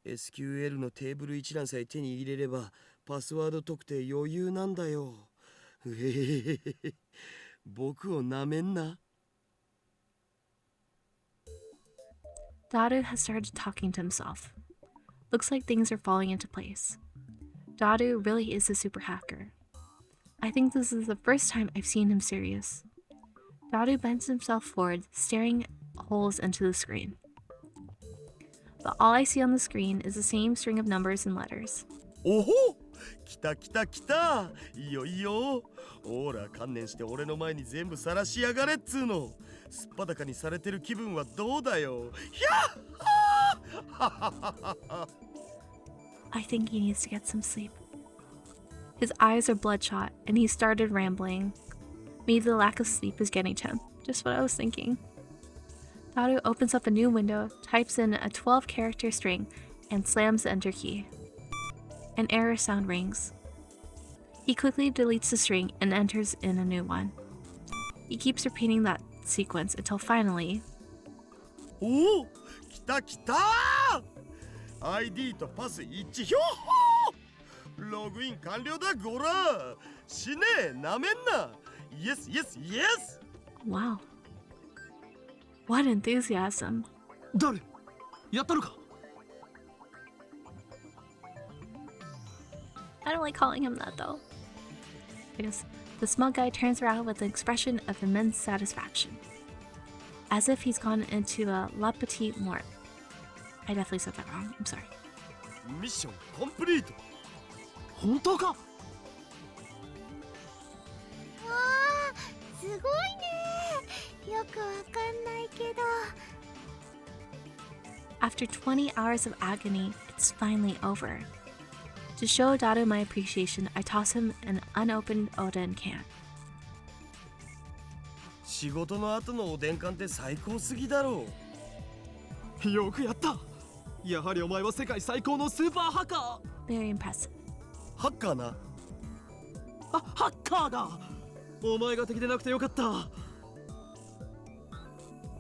SQL のテーブル一覧さえ手に入れればパスワード特定余裕なんだよ。うへへへへ。僕をなめんな。Daru has started talking to himself. Looks like things are falling into place. Daru really is a super hacker. I think this is the first time I've seen him serious. Daru bends himself forward, staring holes into the screen. But all I see on the screen is the same string of numbers and letters. おほ、来た来た来た。いいよいいよ。ほら観念して俺の前に全部晒しやがれっつーの。すっぱだかにされてる気分はどうだよ。ひゃっ I think he needs to get some sleep. His eyes are bloodshot, and he started rambling. Maybe the lack of sleep is getting to him. Just what I was thinking. Daru opens up a new window, types in a 12-character string, and slams the enter key. An error sound rings. He quickly deletes the string and enters in a new one. He keeps repeating that sequence until finally... おお、来た来た。 ID とパス一致。ひょっほー。ログイン完了だゴラ。死ねえ、なめんな。イエスイエスイエス。 Wow. What enthusiasm. 誰やったのか。 I don't like calling him that though. I guess the smug guy turns around with an expression of immense satisfaction. As if he's gone into a la petite mort. I definitely said that wrong. I'm sorry. ミッションコンプリート。本当か。わあ、すごいね。よくわかんないけど。 After 20 hours of agony, it's finally over. To show Daru my appreciation, I toss him an unopened Oden can. 仕事の後のおでん缶って最高すぎだろう。よくやった。やはりお前は世界最高のスーパーハッカー。 Very impressive. ハッカーな。ハッカーだ。お前が敵でなくてよかった。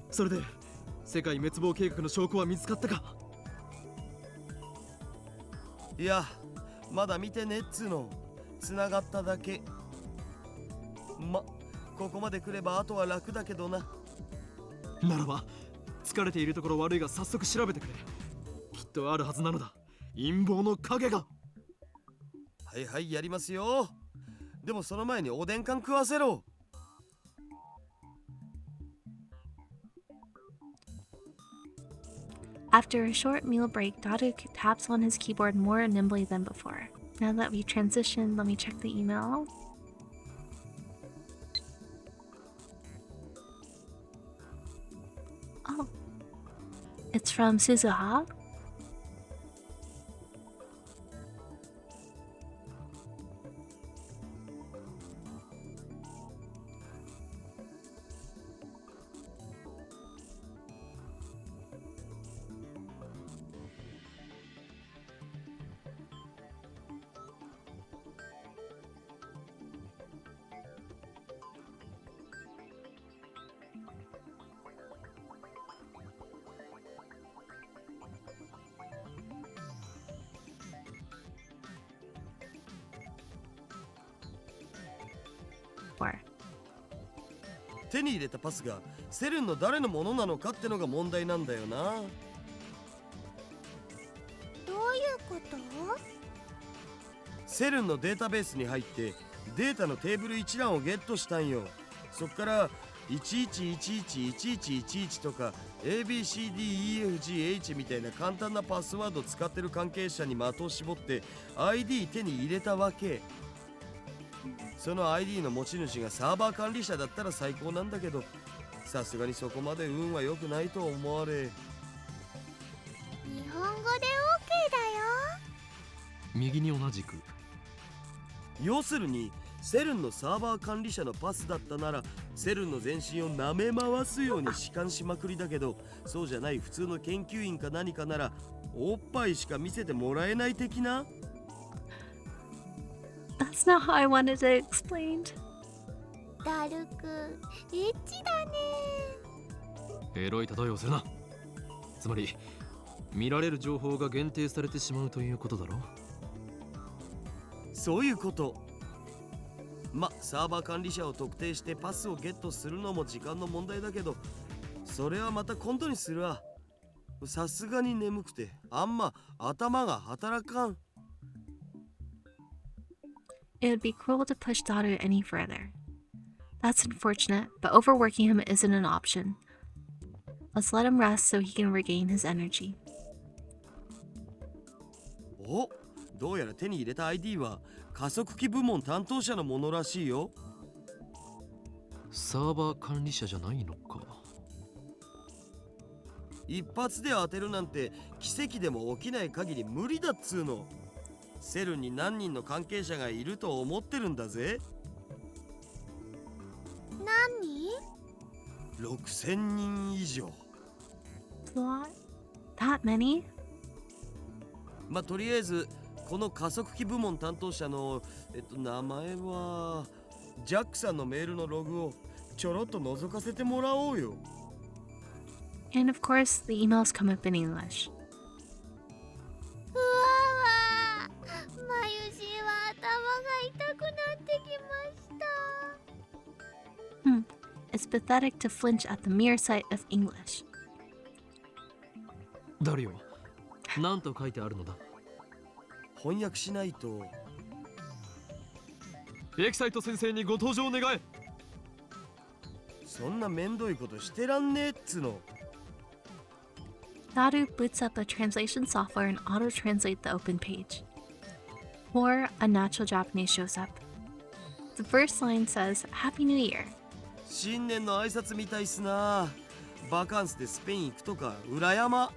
それで世界滅亡計画の証拠は見つかったか。いや、まだ見てねっつーの。繋がっただけ。ここまで来ればあとは楽だけどな。ならば疲れているところ悪いが早速調べてくれ。きっとあるはずなのだ、陰謀の影が。はいはいやりますよ。でもその前におでん缶食わせろ。After a short meal break, Daru taps on his keyboard more nimbly than before. Now that we've transitioned, let me check the email. Oh, it's from Suzuha. for? 手に入れたパスがセルンの誰のものなのかってのが問題なんだよな。どういうこと？セルンのデータベースに入ってデータのテーブル一覧をゲットしたんよ。そっから11111111とか ABCDEFGH みたいな簡単なパスワード使ってる関係者に的を絞って ID 手に入れたわけ。その ID の持ち主がサーバー管理者だったら最高なんだけど、さすがにそこまで運は良くないと思われ。日本語で OK だよ。右に同じく。要するにセルンのサーバー管理者のパスだったならセルンの全身を舐め回すように弛緩しまくりだけど、そうじゃない普通の研究員か何かならおっぱいしか見せてもらえない的な。 That's not how I wanted it explained. ダルク、エッチだね。エロい例えをするな。つまり見られる情報が限定されてしまうということだろ。そういうこと。サーバー管理者を特定してパスをゲットするのも時間の問題だけど、それはまた今度にするわ。さすがに眠くてあんま頭が働かん。It would be cruel to push Daru any further. That's unfortunate, but overworking him isn't an option. Let's let him rest so he can regain his energy. お、どうやら手に入れた ID は加速器部門担当者のものらしいよ。サーバー管理者じゃないのか。一発で当てるなんて奇跡でも起きない限り無理だっつうの。セルンに何人の関係者がいると思ってるんだぜ。何？6000人以上。What? That many? とりあえずこの加速器部門担当者の名前はジャックさんのメールのログをちょろっと覗かせてもらおうよ。And of course, the emails come up in English. うわわ、まゆしは頭が痛くなってきました。It's pathetic to flinch at the mere sight of English. 誰よ、なんと書いてあるのだ。翻訳しないと。エキサイト先生にご登場願え。そんなめんどいことしてらんねえっつの。Daru boots up a translation software and auto-translate the open page. Or a natural Japanese shows up. The first line says, Happy New Year. 新年の挨拶みたいっすな。バカンスでスペイン行くとか裏山。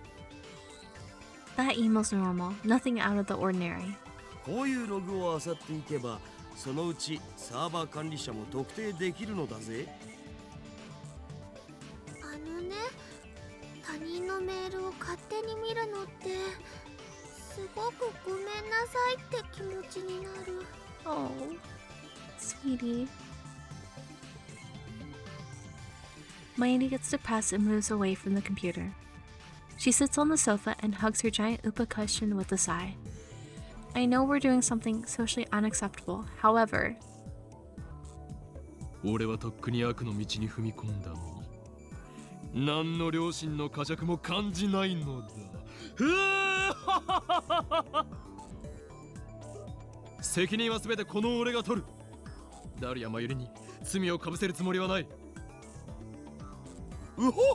That email's normal, nothing out of the ordinary. こういうログを漁っていけばそのうちサーバー管理者も特定できるのだぜ。他人のメールを勝手に見るのってすごくごめんなさいって気持ちになる。 Oh, sweetie. Mayuri gets depressed and moves away from the computer. She sits on the sofa and hugs her giant upa cushion with a sigh. I know we're doing something socially unacceptable, however... 俺はとっくに悪の道に踏み込んだのに何の良心の呵責も感じないのだ。責任は全てこの俺が取る。ダルやマユリに罪をかぶせるつもりはない。うほっ、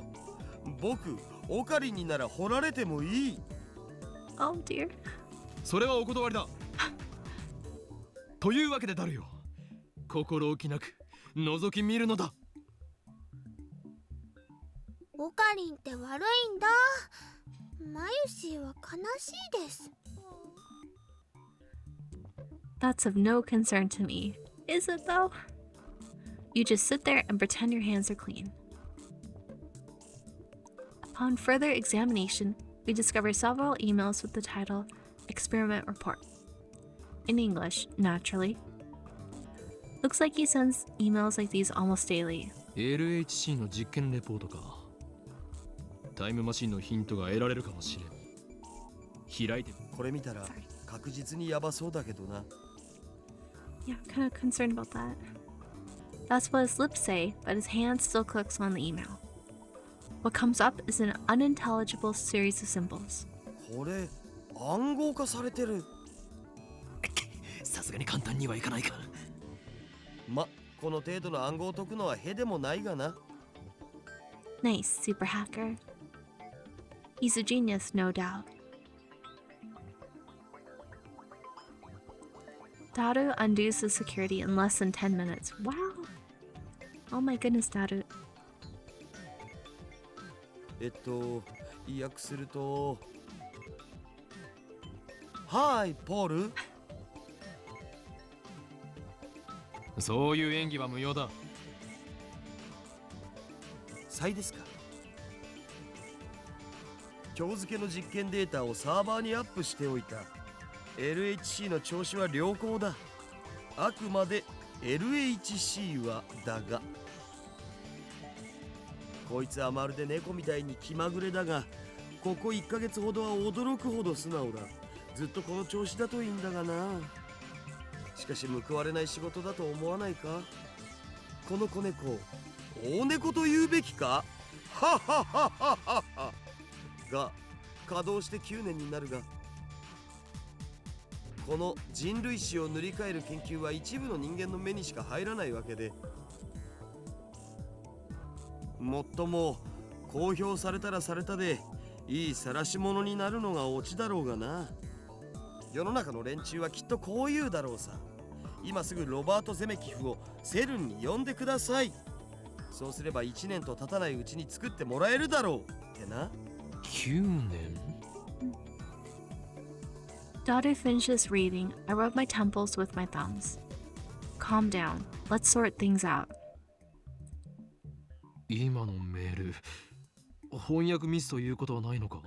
僕オカリンになら掘られてもいい。 Oh dear. それはお断りだ。というわけでダルよ、心置きなく覗き見るのだ。オカリンって悪いんだ。マユシーは悲しいです。 That's of no concern to me. Is it though? You just sit there and pretend your hands are clean. Upon further examination, we discover several emails with the title Experiment Report. In English, naturally. Looks like he sends emails like these almost daily. LHC の実験レポートか。タイムマシンのヒントが得られるかもしれん。開いて。これ見たら確実にヤバそうだけどな。Yeah, I'm kind of concerned about that. That's what his lips say, but his hand still clicks on the email. What comes up is an unintelligible series of symbols. これ暗号化されてる。さすがに簡単にはいかないか。この程度の暗号を解くのはへでもないがな。Nice, super hacker. He's a genius, no doubt. Daru undoes the security in less than 10 minutes. Wow! Oh my goodness, Daru. 意訳すると、はいポール。そういう演技は無用だ。サイですか。今日付の実験データをサーバーにアップしておいた。LHC の調子は良好だ。あくまで LHC はだが、こいつはまるで猫みたいに気まぐれだが、ここ1ヶ月ほどは驚くほど素直だ。ずっとこの調子だといいんだがな。しかし報われない仕事だと思わないか。この子猫、大猫と言うべきか。はははははは。が稼働して9年になるが、この人類史を塗り替える研究は一部の人間の目にしか入らないわけで、もっとも公表されたらされたでいい晒し者になるのがオチだろうがな。世の中の連中はきっとこう言うだろうさ。今すぐロバート・ゼメキフをセルンに呼んでください。そうすれば1年と経たないうちに作ってもらえるだろうってな。9年 Daru finishes reading. I rub my temples with my thumbs. Calm down. Let's sort things out. 今のメール、翻訳ミスということはないのか。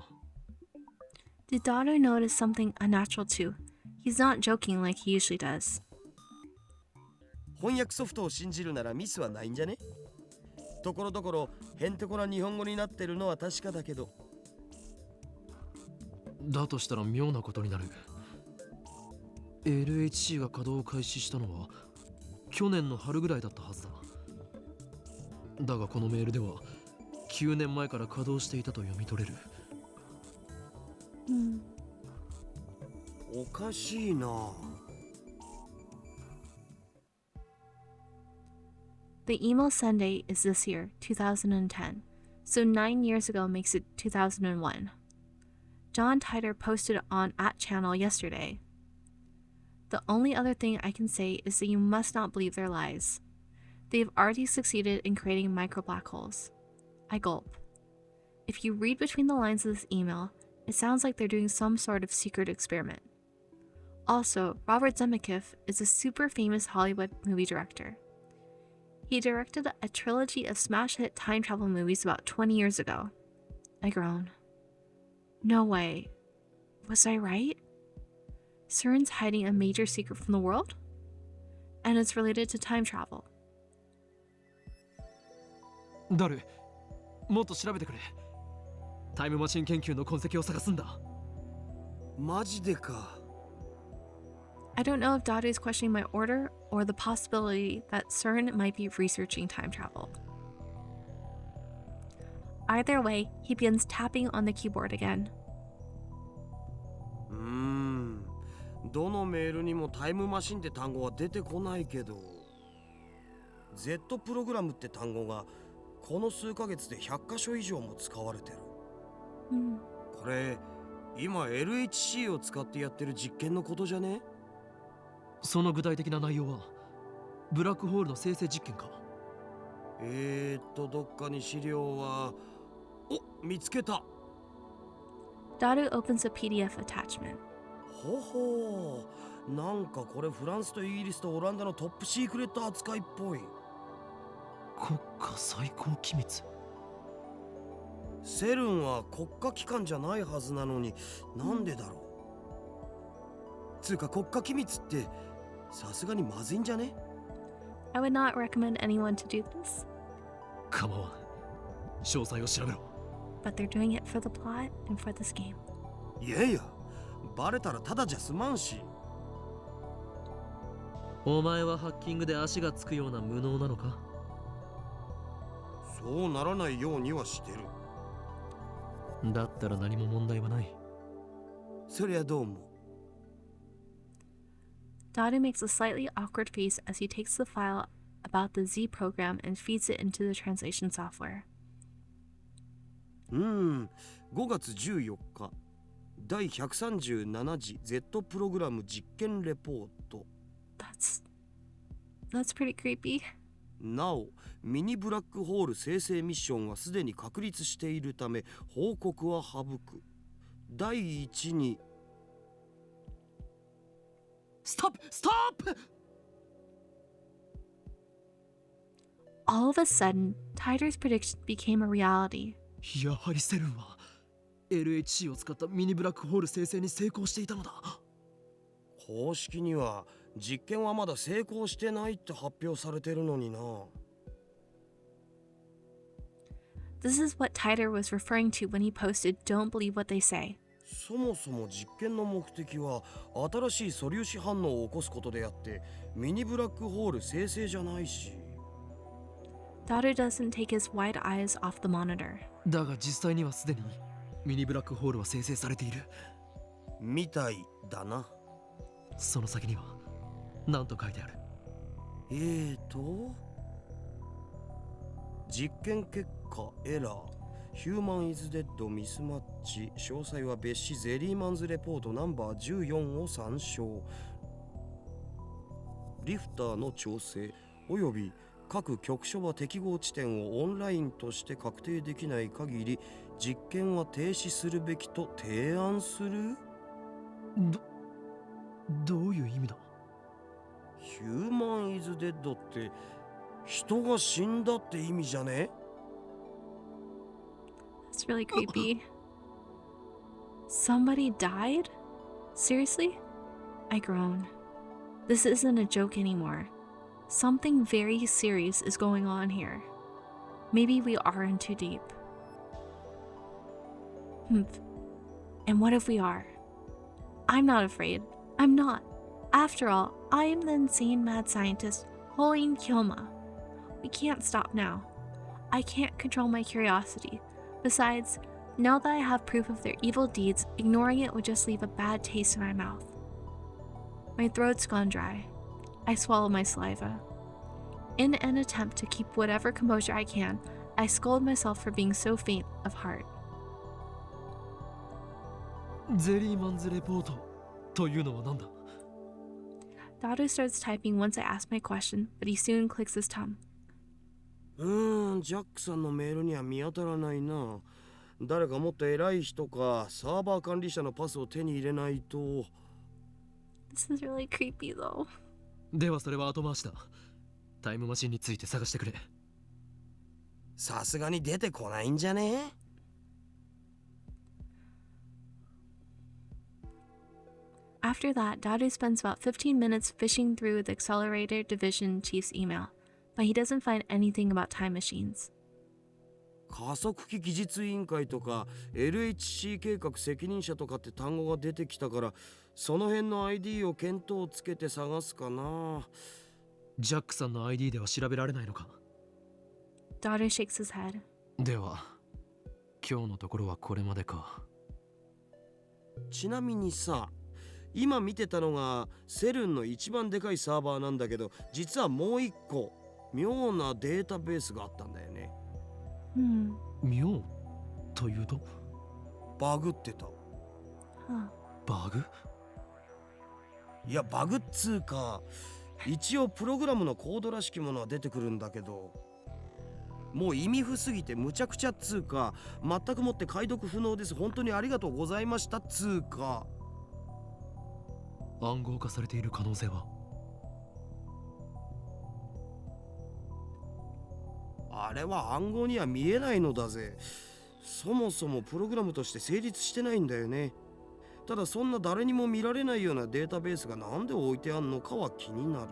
Did Daru notice something unnatural too? He's not joking like he usually does. 翻訳ソフトを信じるならミスはないんじゃね。ところどころへんてこな日本語になってるのは確かだけど。だとしたら妙なことになる。LHC が稼働を開始したのは去年の春ぐらいだったはずだ。だがこのメールでは9年前から稼働していたと読み取れる。おかしいな。The email send date is this year, 2010, so 9 years ago makes it 2001. John Titor posted on @channel yesterday. The only other thing I can say is that you must not believe their lies. They've already succeeded in creating micro black holes. I gulp. If you read between the lines of this email, it sounds like they're doing some sort of secret experiment. Also, Robert Zemeckis is a super famous Hollywood movie director. He directed a trilogy of smash hit time travel movies about 20 years ago. I groan. No way. Was I right? CERN's hiding a major secret from the world? And it's related to time travel. 誰？もっと調べてくれ。タイムマシン研究の痕跡を探すんだ。マジでか。I don't know if Daru is questioning my order or the possibility that CERN might be researching time travel. Either way, he begins tapping on the keyboard again. どのメールにもタイムマシンって単語は出てこないけど、 Z プログラムって単語がこの数ヶ月で100箇所以上も使われてる。これ今 LHC を使ってやってる実験のことじゃね？その具体的な内容はブラックホールの生成実験か。どっかに資料は。お、見つけた。 Daru opens a PDF attachment. ほほう、なんかこれフランスとイギリスとオランダのトップシークレット扱いっぽい。国家最高機密。セルンは国家機関じゃないはずなのに、なんでだろう。つうか国家機密ってさすがにまずいんじゃね？ I would not recommend anyone to do this. 構わん。詳細を調べろ。But they're doing it for the plot and for this game. いやいや、バレたらただじゃ済まんし。お前はハッキングで足がつくような無能なのか？そうならないようにはしてる。だったら何も問題はない。そりゃどうも。Dadu makes a slightly awkward face as he takes the file about the Z program and feeds it into the translation software. 5月14日第137次 Z プログラム実験レポート。That's pretty creepy. なお、ミニブラックホール生成ミッションはすでに確立しているため報告は省く。第一にストップストップ。 All of a sudden, Titor's prediction became a reality. やはりセルンは LHC を使ったミニブラックホール生成に成功していたのだ。公式には実験はまだ成功してないって発表されてるのにな。This is what Titor was referring to when he posted, "Don't believe what they say." そもそも実験の目的は新しい素粒子反応を起こすことであってミニブラックホール生成じゃないし。Dadu doesn't take his wide eyes off the monitor. だが実際にはすでにミニブラックホールは生成されているみたいだな。その先には何と書いてある？実験結果エラーヒューマンイズデッドミスマッチ詳細は別紙ゼリーマンズレポートナンバー14を参照。リフターの調整および各局所場適合地点をオンラインとして確定できない限り実験は停止するべきと提案する。どういう意味だ？ヒューマンイズデッドって人が死んだって意味じゃね？ That's really creepy. Somebody died? Seriously? I groan. This isn't a joke anymore. Something very serious is going on here. Maybe we are in too deep. And what if we are? I'm not afraid. I'm not. After all, I am the insane mad scientist, Horin Kyoma. We can't stop now. I can't control my curiosity. Besides, now that I have proof of their evil deeds, ignoring it would just leave a bad taste in my mouth. My throat's gone dry. I swallow my saliva. In an attempt to keep whatever composure I can, I scold myself for being so faint of heart. ゼリーマンズレポートというのは何だ？ Dadu starts typing once I ask my question, but he soon clicks his tongue. ジャックさんのメールには見当たらないな。誰かもっと偉い人かサーバー管理者のパスを手に入れないと。 This is really creepy though. ではそれは後回しだ。タイムマシンについて探してくれ。さすがに出てこないんじゃね？ After that, Dadu spends about 15 minutes fishing through the Accelerator Division Chief's email, but he doesn't find anything about time machines. 加速器技術委員会とか LHC 計画責任者とかって単語が出てきたからその辺の ID を見当つけて探すかな。ジャックさんの ID では調べられないのか？ Dadu shakes his head. では今日のところはこれまでか。ちなみにさ今見てたのがセルンの一番でかいサーバーなんだけど実はもう一個妙なデータベースがあったんだよね。妙というと？バグってた。バグ？いやバグっつうか一応プログラムのコードらしきものは出てくるんだけどもう意味不すぎてむちゃくちゃっつうか全くもって解読不能です本当にありがとうございましたっつうか。暗号化されている可能性は？あれは暗号には見えないのだぜ。そもそもプログラムとして成立してないんだよね。ただそんな誰にも見られないようなデータベースがなんで置いてあんのかは気になる。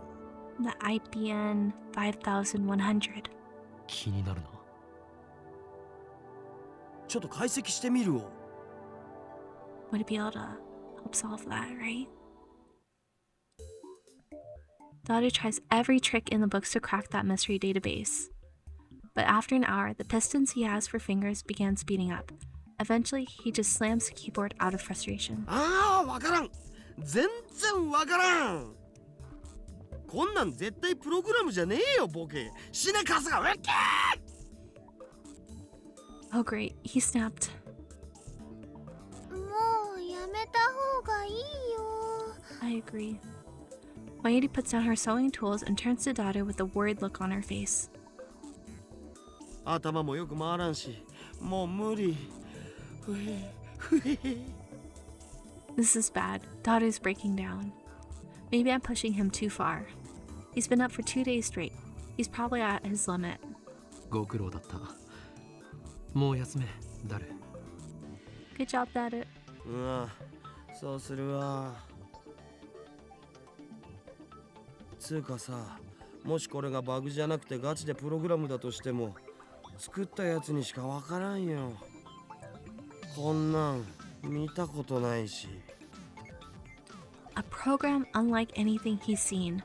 The IPN 5100. 気になるな。ちょっと解析してみるを。 Would be able to help solve that, right? Dadu tries every trick in the books to crack that mystery database. But after an hour, the pistons he has for fingers began speeding up. Eventually, he just slams the keyboard out of frustration. ああ、わからん。全然わからん。こんなん絶対プログラムじゃねえよ、ボケ。死ねカスがウッキー。 Oh great, he snapped. もうやめた方がいいよ。 I agree. Mayuri puts down her sewing tools and turns to Dadu with a worried look on her face. 頭もよく回らんし、もう無理。ふへふへ。 This is bad. Dadu's breaking down. Maybe I'm pushing him too far. He's been up for 2 days straight. He's probably at his limit. ご苦労だった。もう休め、ダル。Good job, Dadu. うん、そうするわ。つうかさ、もしこれがバグじゃなくてガチでプログラムだとしても、作ったやつにしかわからんよ。こんなん見たことないし。A program unlike anything he's seen.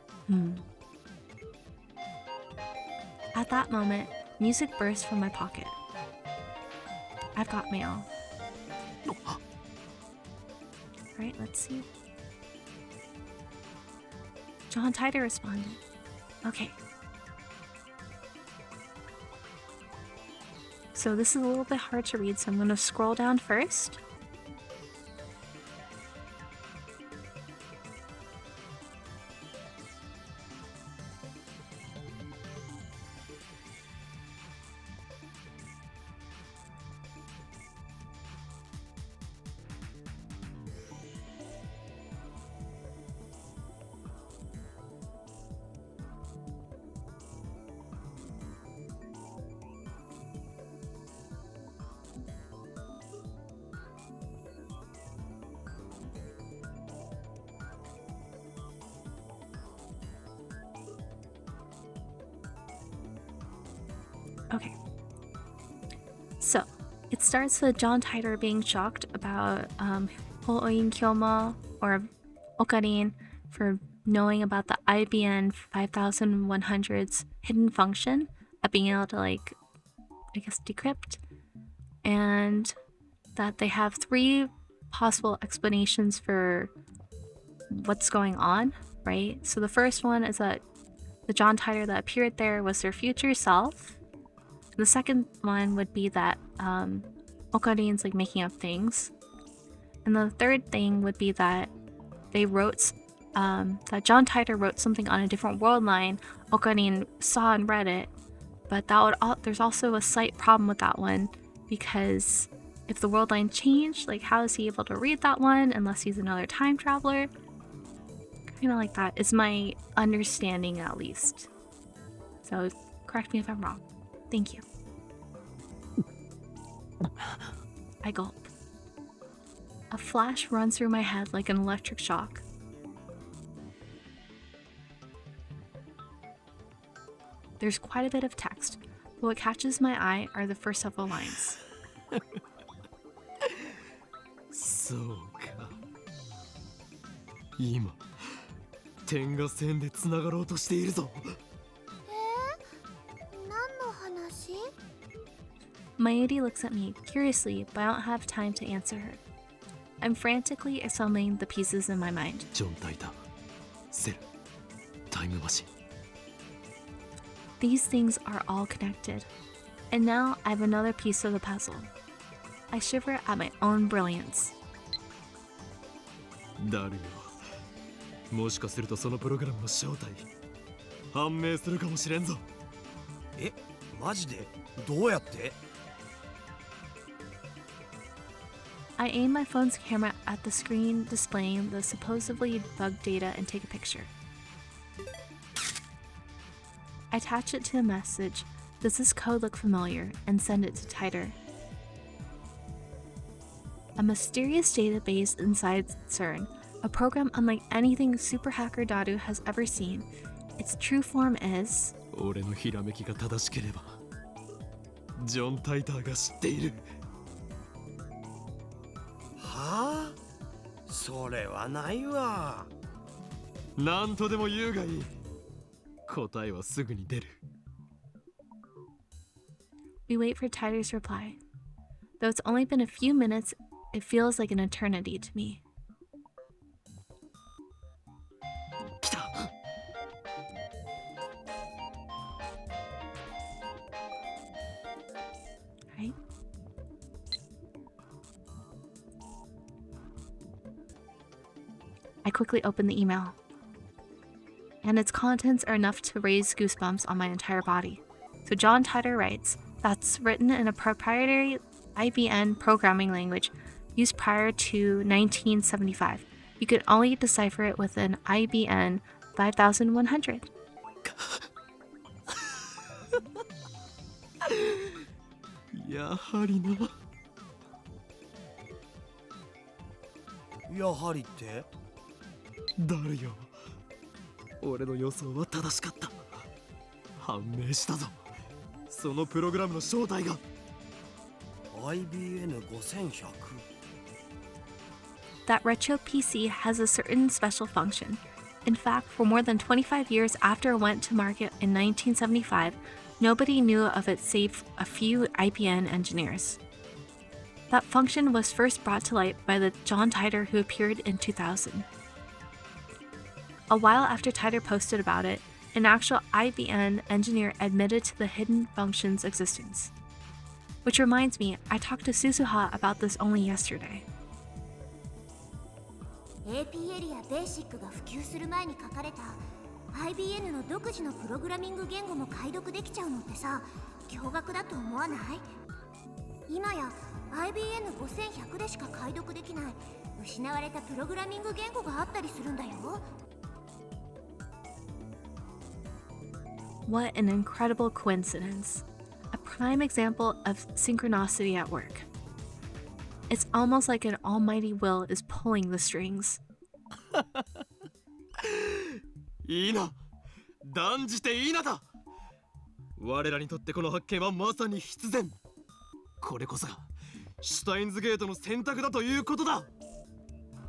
At that moment, music burst from my pocket. I've got mail. Alright, let's see. John Titor responded. Okay. So this is a little bit hard to read, so I'm going to scroll down first. Okay. So, it starts with John Titor being shocked about Ho'oin Kyoma or Okarin for knowing about the IBN 5100's hidden function of being able to, like, I guess, decrypt. And that they have 3 possible explanations for what's going on, right? So the first one is that the John Titor that appeared there was their future self. The second one would be that Okarin's like making up things. And the third thing would be that they wrote, that John Titor wrote something on a different world line. Okarin saw and read it, but that would there's also a slight problem with that one, because if the world line changed, like how is he able to read that one unless he's another time traveler? Kind of like that is my understanding, at least. So correct me if I'm wrong. Thank you. I gulp. A flash runs through my head like an electric shock. There's quite a bit of text, but what catches my eye are the first several lines. そうか。今、点が線でつながろうとしているぞ。Mayuri looks at me curiously, but I don't have time to answer her. I'm frantically assembling the pieces in my mind. ジョン・タイター、セル、タイムマシン。 These things are all connected, and now I have another piece of the puzzle. I shiver at my own brilliance. ダルよ、もしかするとそのプログラムの正体、判明するかもしれんぞ。え、マジで？どうやって？ I aim my phone's camera at the screen displaying the supposedly bugged data and take a picture. I attach it to the message, "Does this code look familiar?" and send it to Titor. A mysterious database inside SERN, a program unlike anything super hacker Dadu has ever seen. Its true form is... 俺のひらめきが正しければ、ジョン・タイターが知っている。はあ？それはないわ。なんとでも言うがいい。答えはすぐに出る。 We wait for Titor's reply. Though it's only been a few minutes, it feels like an eternity to me. 来た。Right? I quickly open the email, and its contents are enough to raise goosebumps on my entire body. So John Titor writes, that's written in a proprietary IBM programming language used prior to 1975. You could only decipher it with an IBM 5100. やはりな。やはりって？誰よ。俺の予想は正しかった。判明したぞ。そのプログラムの正体が IBN5100。 That retro PC has a certain special function. In fact, for more than 25 years after it went to market in 1975, nobody knew of it save a few IBM engineers. That function was first brought to light by the John Titor who appeared in 2000. A while after Titor posted about it, an actual IBM engineer admitted to the hidden function's existence. Which reminds me, I talked to Susuha about this only yesterday. APL やベーシックが普及する前に書かれた IBM の独自のプログラミング言語も解読できちゃうのってさ、驚愕だと思わない？今や IBN5100 でしか解読できない失われたプログラミング言語があったりするんだよ。What an incredible coincidence. A prime example of synchronicity at work. It's almost like an almighty will is pulling the strings. いいな。断じていいなだ。我らにとってこの発見はまさに必然。これこそがシュタインズゲートの選択だということだ。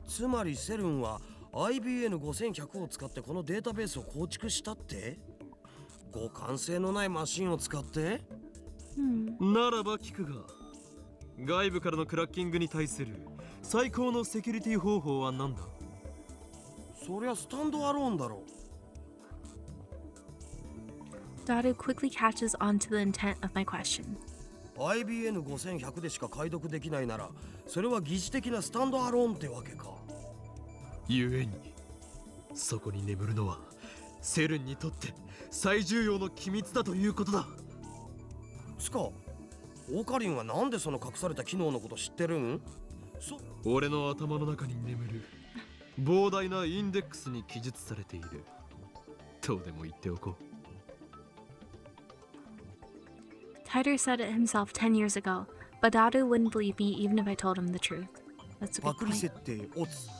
つまりセルンは IBN5100 を使ってこのデータベースを構築したって？互換性のないマシンを使って？ならば聞くが、外部からのクラッキングに対する最高のセキュリティ方法は何だ？そりゃスタンドアローンだろ。Dadu quickly catches on to the intent of my question. IBN5100 でしか解読できないなら、それは疑似的なスタンドアローンってわけか。ゆえに、そこに眠るのはセルンにとって最重要の機密だということだ。つか、オカリンはなんでその隠された機能のこと知ってるん？俺の頭の中に眠る膨大なインデックスに記述されている。どうでも言っておこう。Titor said it himself 10 years ago, but Dadu wouldn't believe me even if I told him the truth. That's a パ good クリ point. 設定オツ。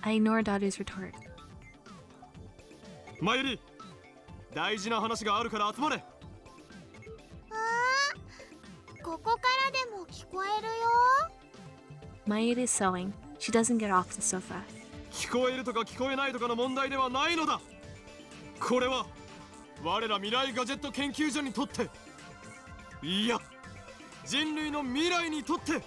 I ignore Dadu's retort. マユリ、大事な話があるから集まれ。ここからでも聞こえるよ。 Mayuri is sewing. She doesn't get off the sofa. 聞こえるとか聞こえないとかの問題ではないのだ。これは我ら未来ガジェット研究所にとって、いや人類の未来にとって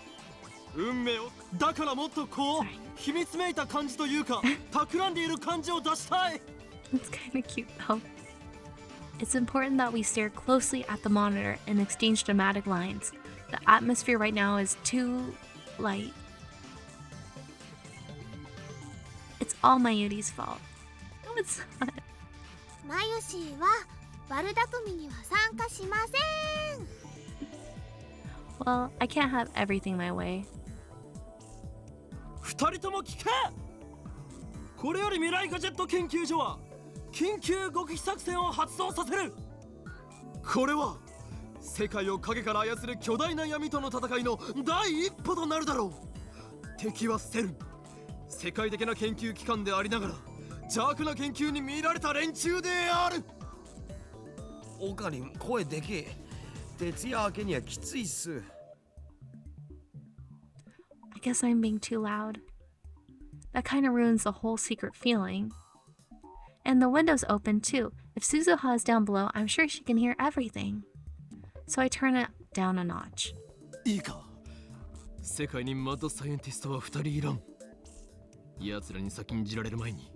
運命を、だからもっとこう秘密めいた感じというか企んでいる感じを出したい。 It's kind of cute though. It's important that we stare closely at the monitor and exchange dramatic lines. The atmosphere right now is too light. It's all Mayuri's fault. No, it's not. マユシーは悪巧みには参加しません。 Well, I can't have everything my way. 二人とも聞け。これより未来ガジェット研究所は緊急極秘作戦を発動させる。これは世界を影から操る巨大な闇との戦いの第一歩となるだろう。敵はセルン、世界的な研究機関でありながら邪悪な研究に見られた連中である。オカリン、声でけえ。徹夜明けにはきついっす。I guess I'm being too loud. That kind of ruins the whole secret feeling. And the window's open too. If Suzuha is down below, I'm sure she can hear everything. So I turn it down a notch. いいか、世界にマッドサイエンティストは2人いらん。奴らに先んじられる前に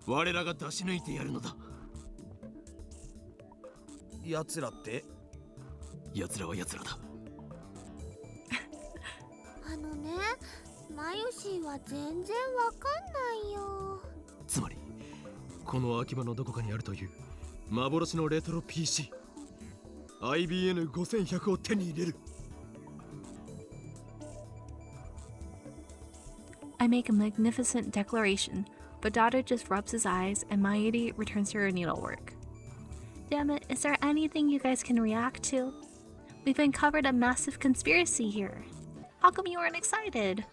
我らが出し抜いてやるのだ。奴らって？奴らは奴らだ。あのね、マユシーは全然わかんないよ。つまりこの秋葉のどこかにあるという幻のレトロ PC IBN5100 を手に入れる。I make a magnificent declaration, but Dada just rubs his eyes and Mairi returns to her needlework. Damn it, is there anything you guys can react to? We've uncovered a massive conspiracy here. How come you weren't excited?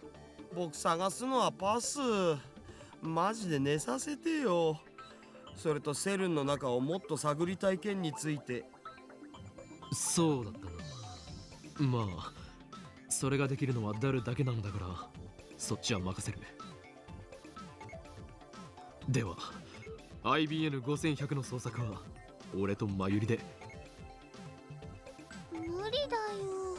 僕探すのはパス。マジで寝させてよ。それとセルンの中をもっと探りたい件について。そうだったな。まあそれができるのはダルだけなのだからそっちは任せる。では IBN5100 の捜索は俺とマユリで。無理だよ。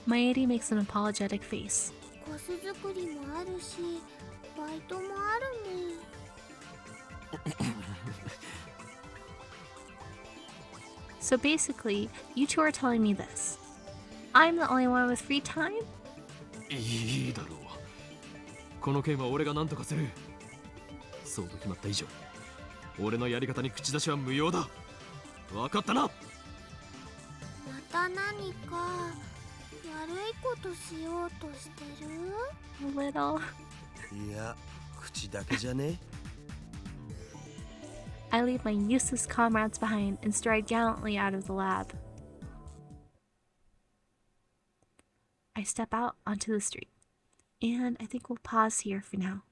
Mairi makes an apologetic face. コス作りもあるし、バイトもあるもん。So basically, you two are telling me this. I'm the only one with free time? いいだろう。この件は俺が何とかする。そうと決まった以上俺のやり方に口出しは無用だ。分かったな。また何か悪いことしようとしてる？ A little. いや、口だけじゃね。I leave my useless comrades behind and stride gallantly out of the lab. I step out onto the street, and I think we'll pause here for now.